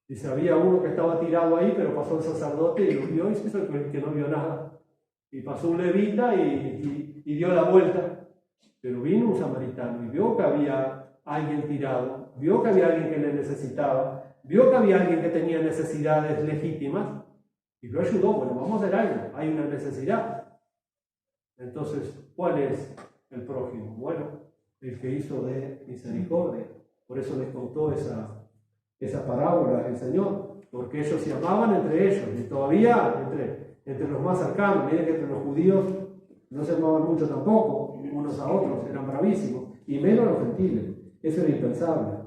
[SPEAKER 1] Dice, había uno que estaba tirado ahí, pero pasó el sacerdote y lo vio y se hizo el que no vio nada. Y pasó un levita y dio la vuelta. Pero vino un samaritano y vio que había alguien tirado, vio que había alguien que le necesitaba, vio que había alguien que tenía necesidades legítimas y lo ayudó. Bueno, vamos a hacer algo, hay una necesidad. Entonces, ¿cuál es el prójimo? Bueno, el que hizo de misericordia. Por eso les contó esa parábola el Señor, porque ellos se amaban entre ellos y todavía entre los más cercanos. Miren que entre los judíos no se amaban mucho tampoco, unos a otros, eran bravísimos, y menos los gentiles. Eso era impensable.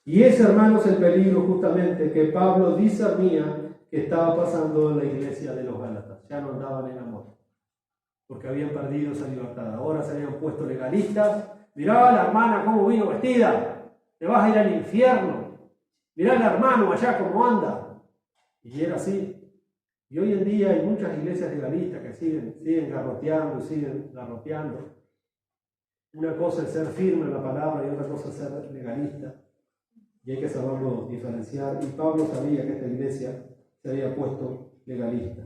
[SPEAKER 1] Y ese, hermanos, el peligro justamente que Pablo discernía que estaba pasando en la iglesia de los Gálatas. Ya no andaban en amor, porque habían perdido esa libertad. Ahora se habían puesto legalistas. Mirá la hermana cómo vino vestida, te vas a ir al infierno. Mirá al hermano allá cómo anda. Y era así. Y hoy en día hay muchas iglesias legalistas que siguen garroteando y siguen garroteando. Una cosa es ser firme en la palabra y otra cosa es ser legalista. Y hay que saberlo diferenciar. Y Pablo sabía que esta iglesia se había puesto legalista.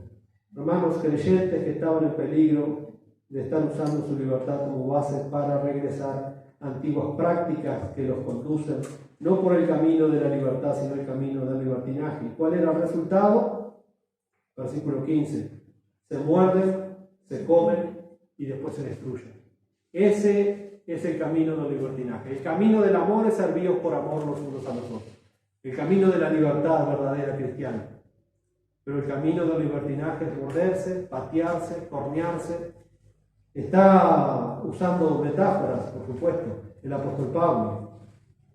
[SPEAKER 1] Hermanos creyentes que estaban en peligro de estar usando su libertad como base para regresar a antiguas prácticas que los conducen no por el camino de la libertad, sino el camino del libertinaje. ¿Y cuál era el resultado? Versículo 15. Se muerden, se comen y después se destruyen. Ese es el camino del libertinaje. El camino del amor es servidos por amor los unos a los otros. El camino de la libertad verdadera cristiana. Pero el camino del libertinaje es morderse, patearse, cornearse. Está usando metáforas, por supuesto, el apóstol Pablo.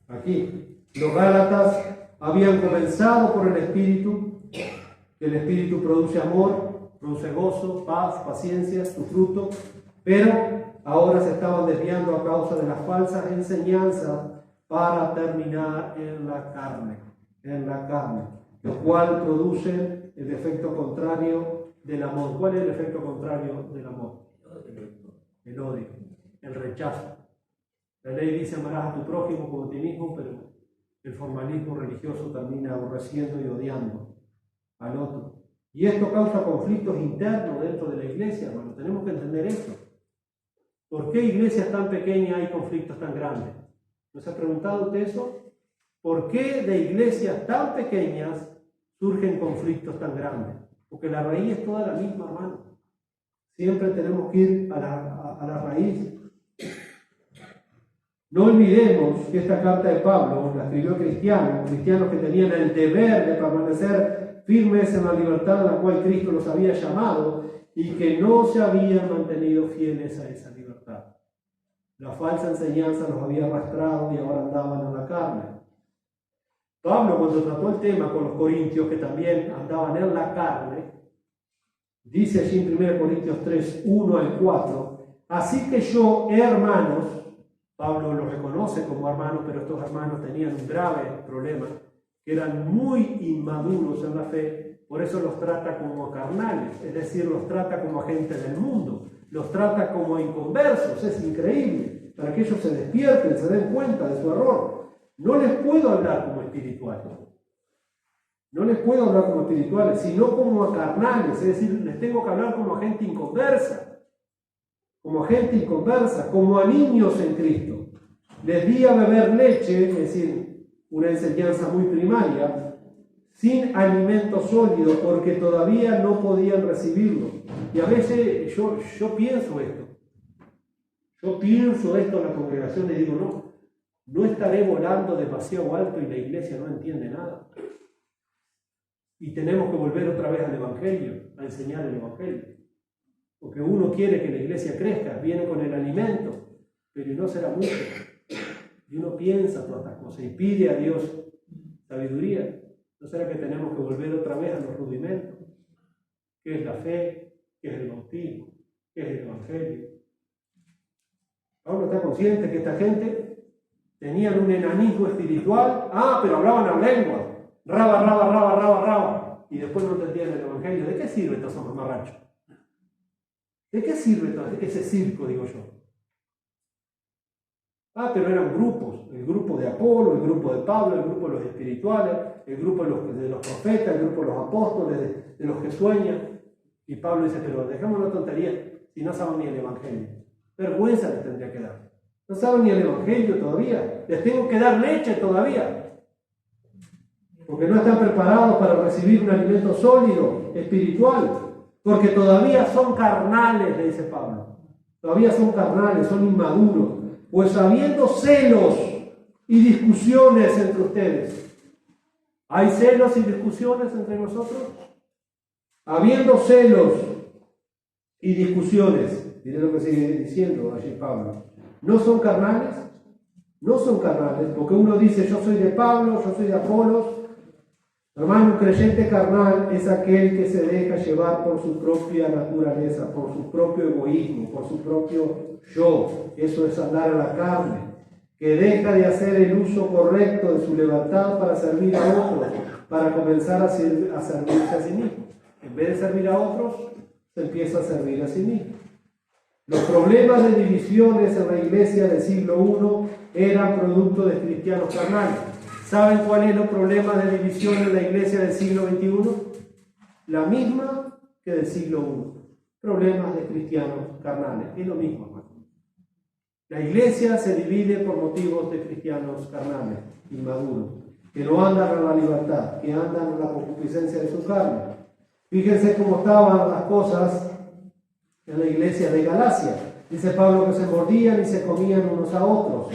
[SPEAKER 1] Aquí, los Gálatas habían comenzado por el Espíritu, que el Espíritu produce amor, produce gozo, paz, paciencia, su fruto, pero ahora se estaban desviando a causa de las falsas enseñanzas para terminar en la carne, lo cual produce el efecto contrario del amor. ¿Cuál es el efecto contrario del amor? El odio, el rechazo. La ley dice amarás a tu prójimo como a ti mismo, pero el formalismo religioso termina aborreciendo y odiando al otro. Y esto causa conflictos internos dentro de la iglesia, hermano. Tenemos que entender esto. ¿Por qué iglesias tan pequeñas hay conflictos tan grandes? ¿No se ha preguntado usted eso? ¿Por qué de iglesias tan pequeñas surgen conflictos tan grandes? Porque la raíz es toda la misma, hermano. Siempre tenemos que ir a la raíz. No olvidemos que esta carta de Pablo la escribió cristianos que tenían el deber de permanecer firmes en la libertad a la cual Cristo los había llamado y que no se habían mantenido fieles a esa libertad. La falsa enseñanza los había arrastrado y ahora andaban en la carne. Pablo, cuando trató el tema con los corintios que también andaban en la carne, dice allí en 1 Corintios 3, 1 al 4, así que yo, hermanos, Pablo los reconoce como hermanos, pero estos hermanos tenían un grave problema, que eran muy inmaduros en la fe, por eso los trata como carnales, es decir, los trata como agentes del mundo, los trata como inconversos, es increíble, para que ellos se despierten, se den cuenta de su error. No les puedo hablar como espirituales, sino como a carnales, es decir, les tengo que hablar como a gente inconversa, como a niños en Cristo. Les di a beber leche, es decir, una enseñanza muy primaria, sin alimento sólido, porque todavía no podían recibirlo. Y a veces yo pienso esto en la congregación y digo, no estaré volando demasiado alto y la iglesia no entiende nada. Y tenemos que volver otra vez al Evangelio, a enseñar el Evangelio. Porque uno quiere que la iglesia crezca, viene con el alimento, pero no será mucho. Y uno piensa todas estas cosas y pide a Dios sabiduría. ¿No será que tenemos que volver otra vez a los rudimentos? ¿Qué es la fe? ¿Qué es el bautismo? ¿Qué es el Evangelio? Pablo está consciente que esta gente tenían un enanismo espiritual, pero hablaban en lengua, raba, y después no entendían el Evangelio. ¿De qué sirve estos hombres marrachos? ¿De qué sirve ese circo, digo yo? Pero eran grupos, el grupo de Apolo, el grupo de Pablo, el grupo de los espirituales, el grupo de los profetas, el grupo de los apóstoles, de los que sueñan. Y Pablo dice, pero dejemos la tontería si no saben ni el Evangelio. Vergüenza les tendría que dar. No saben ni el Evangelio todavía. Les tengo que dar leche todavía. Porque no están preparados para recibir un alimento sólido, espiritual. Porque todavía son carnales, le dice Pablo. Todavía son carnales, son inmaduros. Pues habiendo celos y discusiones entre ustedes. ¿Hay celos y discusiones entre nosotros? Habiendo celos y discusiones. Diré lo que sigue diciendo allí Pablo. ¿No son carnales? no son carnales, porque uno dice yo soy de Pablo, yo soy de Apolos. Hermano, un creyente carnal es aquel que se deja llevar por su propia naturaleza, por su propio egoísmo, por su propio yo. Eso es andar a la carne, que deja de hacer el uso correcto de su libertad para servir a otros, para comenzar a servirse a sí mismo. En vez de servir a otros, se empieza a servir a sí mismo. Los problemas de divisiones en la iglesia del siglo I eran producto de cristianos carnales. ¿Saben cuál es el problema de división en la iglesia del siglo XXI? La misma que del siglo I. Problemas de cristianos carnales. Es lo mismo, hermano. La iglesia se divide por motivos de cristianos carnales, inmaduros, que no andan en la libertad, que andan en la concupiscencia de su carne. Fíjense cómo estaban las cosas en la iglesia de Galacia. Dice Pablo que se mordían y se comían unos a otros.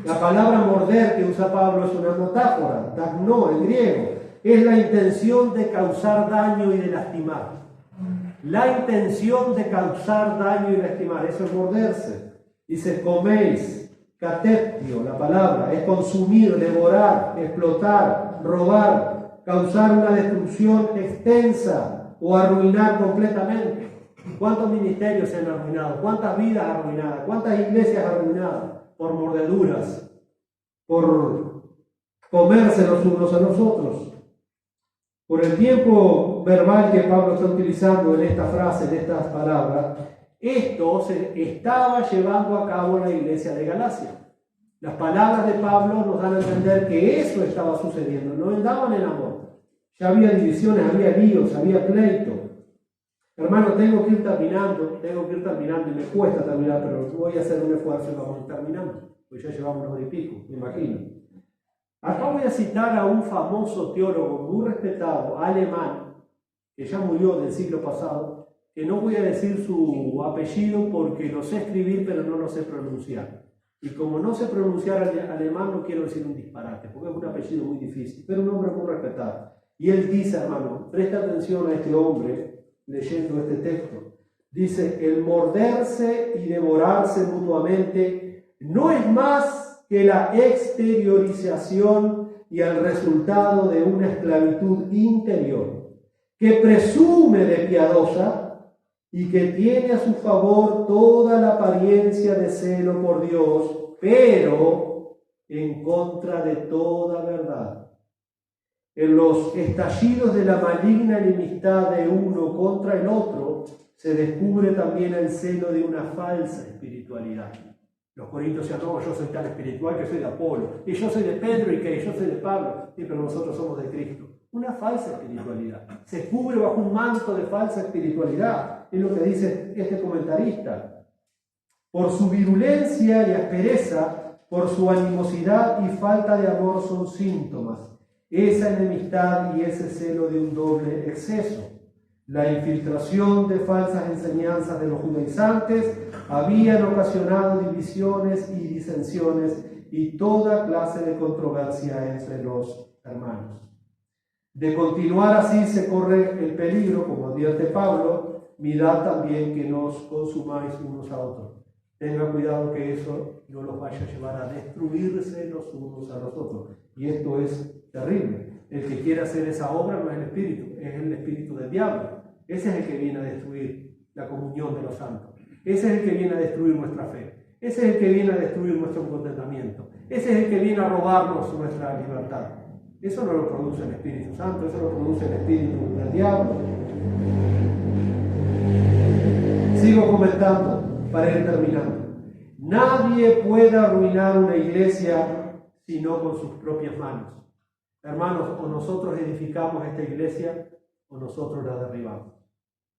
[SPEAKER 1] La palabra morder que usa Pablo es una metáfora, dagno en griego. Es la intención de causar daño y de lastimar. La intención de causar daño y lastimar, eso es morderse. Dice coméis, cateptio, la palabra, es consumir, devorar, explotar, robar, causar una destrucción extensa o arruinar completamente. ¿Cuántos ministerios se han arruinado? ¿Cuántas vidas arruinadas? ¿Cuántas iglesias arruinadas? Por mordeduras, por comerse los unos a los otros. Por el tiempo verbal que Pablo está utilizando en esta frase, en estas palabras, esto se estaba llevando a cabo en la iglesia de Galacia. Las palabras de Pablo nos dan a entender que eso estaba sucediendo, no andaban en amor. Ya había divisiones, había líos, había pleito. Hermano, tengo que ir terminando y me cuesta terminar, pero voy a hacer un esfuerzo y vamos a ir terminando, pues ya llevamos 1 hora y pico, me imagino. Acá voy a citar a un famoso teólogo muy respetado, alemán, que ya murió del siglo pasado, que no voy a decir su apellido porque lo sé escribir pero no lo sé pronunciar. Y como no sé pronunciar alemán no quiero decir un disparate, porque es un apellido muy difícil, pero un hombre muy respetado. Y él dice, hermano, presta atención a este hombre, leyendo este texto, dice, el morderse y devorarse mutuamente no es más que la exteriorización y el resultado de una esclavitud interior que presume de piadosa y que tiene a su favor toda la apariencia de celo por Dios, pero en contra de toda verdad. En los estallidos de la maligna enemistad de uno contra el otro, se descubre también el celo de una falsa espiritualidad. Los corintios decían, no, yo soy tan espiritual que soy de Apolo, y yo soy de Pedro y que yo soy de Pablo, sí, pero nosotros somos de Cristo. Una falsa espiritualidad. Se cubre bajo un manto de falsa espiritualidad, es lo que dice este comentarista. Por su virulencia y aspereza, por su animosidad y falta de amor son síntomas. Esa enemistad y ese celo de un doble exceso. La infiltración de falsas enseñanzas de los judaizantes habían ocasionado divisiones y disensiones y toda clase de controversia entre los hermanos. De continuar así se corre el peligro, como advierte Pablo, mirad también que nos consumáis unos a otros. Tenga cuidado que eso no los vaya a llevar a destruirse los unos a los otros. Y esto es terrible. El que quiere hacer esa obra no es el espíritu, es el espíritu del diablo. Ese es el que viene a destruir la comunión de los santos. Ese es el que viene a destruir nuestra fe. Ese es el que viene a destruir nuestro contentamiento. Ese es el que viene a robarnos nuestra libertad. Eso no lo produce el Espíritu Santo, eso lo produce el espíritu del diablo. Sigo comentando para ir terminando. Nadie puede arruinar una iglesia sino con sus propias manos. Hermanos, o nosotros edificamos esta iglesia o nosotros la derribamos.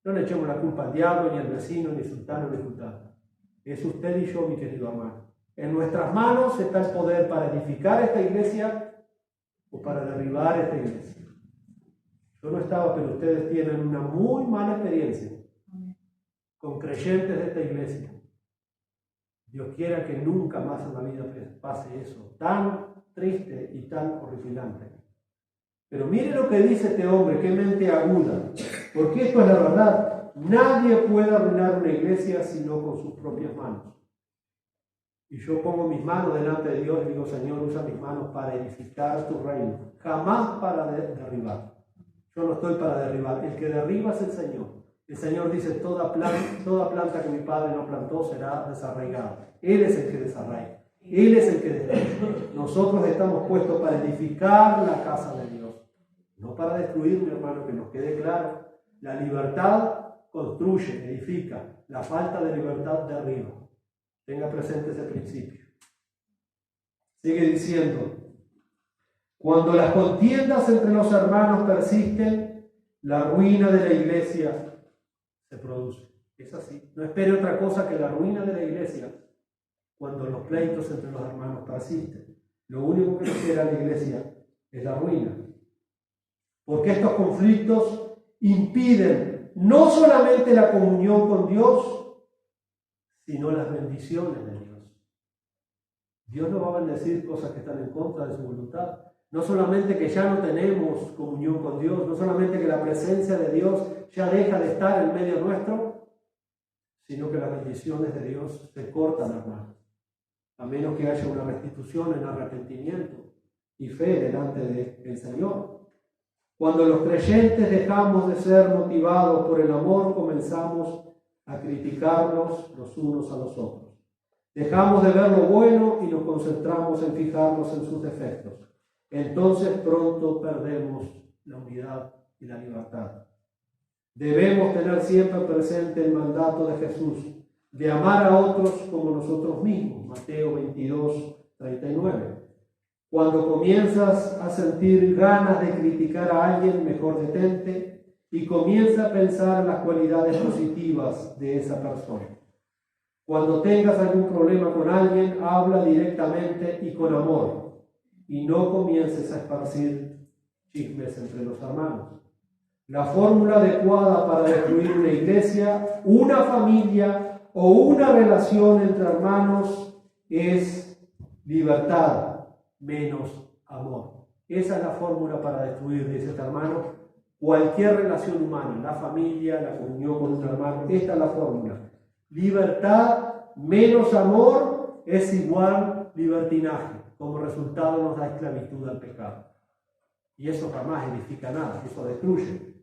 [SPEAKER 1] No le echemos la culpa al diablo, ni al vecino, ni sultano, ni sultana. Es usted y yo, mi querido hermano. En nuestras manos está el poder para edificar esta iglesia o para derribar esta iglesia. Yo no estaba, pero ustedes tienen una muy mala experiencia con creyentes de esta iglesia. Dios quiera que nunca más en la vida pase eso, tan triste y tan horripilante. Pero mire lo que dice este hombre, qué mente aguda, porque esto es la verdad. Nadie puede arruinar una iglesia sino con sus propias manos. Y yo pongo mis manos delante de Dios y digo, Señor, usa mis manos para edificar tu reino, jamás para derribar. Yo no estoy para derribar, el que derriba es el Señor. El Señor dice, toda planta que mi Padre no plantó será desarraigada. Él es el que desarraiga, Él es el que destruye. Nosotros estamos puestos para edificar la casa de Dios, no para destruir, mi hermano, que nos quede claro. La libertad construye, edifica, la falta de libertad derriba. Tenga presente ese principio. Sigue diciendo, cuando las contiendas entre los hermanos persisten, la ruina de la iglesia se produce. Es así. No espere otra cosa que la ruina de la iglesia cuando los pleitos entre los hermanos persisten. Lo único que espera la iglesia es la ruina. Porque estos conflictos impiden no solamente la comunión con Dios, sino las bendiciones de Dios. Dios no va a bendecir cosas que están en contra de su voluntad. No solamente que ya no tenemos comunión con Dios, no solamente que la presencia de Dios ya deja de estar en medio nuestro, sino que las bendiciones de Dios se cortan, hermanos, a menos que haya una restitución en arrepentimiento y fe delante del Señor. Cuando los creyentes dejamos de ser motivados por el amor, comenzamos a criticarnos los unos a los otros. Dejamos de ver lo bueno y nos concentramos en fijarnos en sus defectos. Entonces pronto perdemos la unidad y la libertad. Debemos tener siempre presente el mandato de Jesús de amar a otros como nosotros mismos. Mateo 22, 39. Cuando comienzas a sentir ganas de criticar a alguien, mejor detente y comienza a pensar en las cualidades positivas de esa persona. Cuando tengas algún problema con alguien, habla directamente y con amor. Y no comiences a esparcir chismes entre los hermanos. La fórmula adecuada para destruir una iglesia, una familia o una relación entre hermanos es libertad menos amor. Esa es la fórmula para destruir, dice este hermano, cualquier relación humana, la familia, la comunión con un hermano. Esta es la fórmula. Libertad menos amor es igual libertinaje. Como resultado nos da esclavitud al pecado. Y eso jamás edifica nada, eso destruye.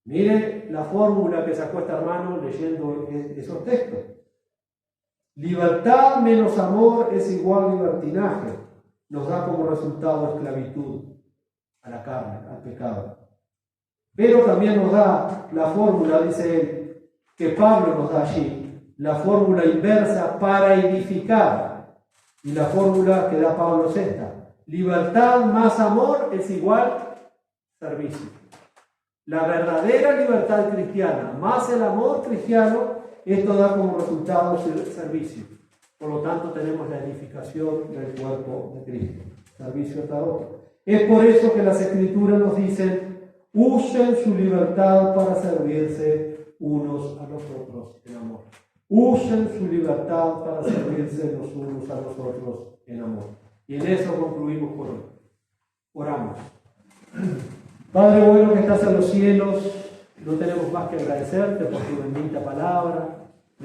[SPEAKER 1] Mire la fórmula que sacó este hermano leyendo esos textos. Libertad menos amor es igual libertinaje. Nos da como resultado esclavitud a la carne, al pecado. Pero también nos da la fórmula, dice él, que Pablo nos da allí, la fórmula inversa para edificar. Y la fórmula que da Pablo es esta: libertad más amor es igual servicio. La verdadera libertad cristiana más el amor cristiano, esto da como resultado servicio. Por lo tanto, tenemos la edificación del cuerpo de Cristo. Servicio hasta otro. Es por eso que las Escrituras nos dicen: usen su libertad para servirse unos a los otros en amor. Usen su libertad para servirse los unos a los otros en amor. Y en eso concluimos por hoy. Oramos. Padre bueno que estás en los cielos, no tenemos más que agradecerte por tu bendita palabra.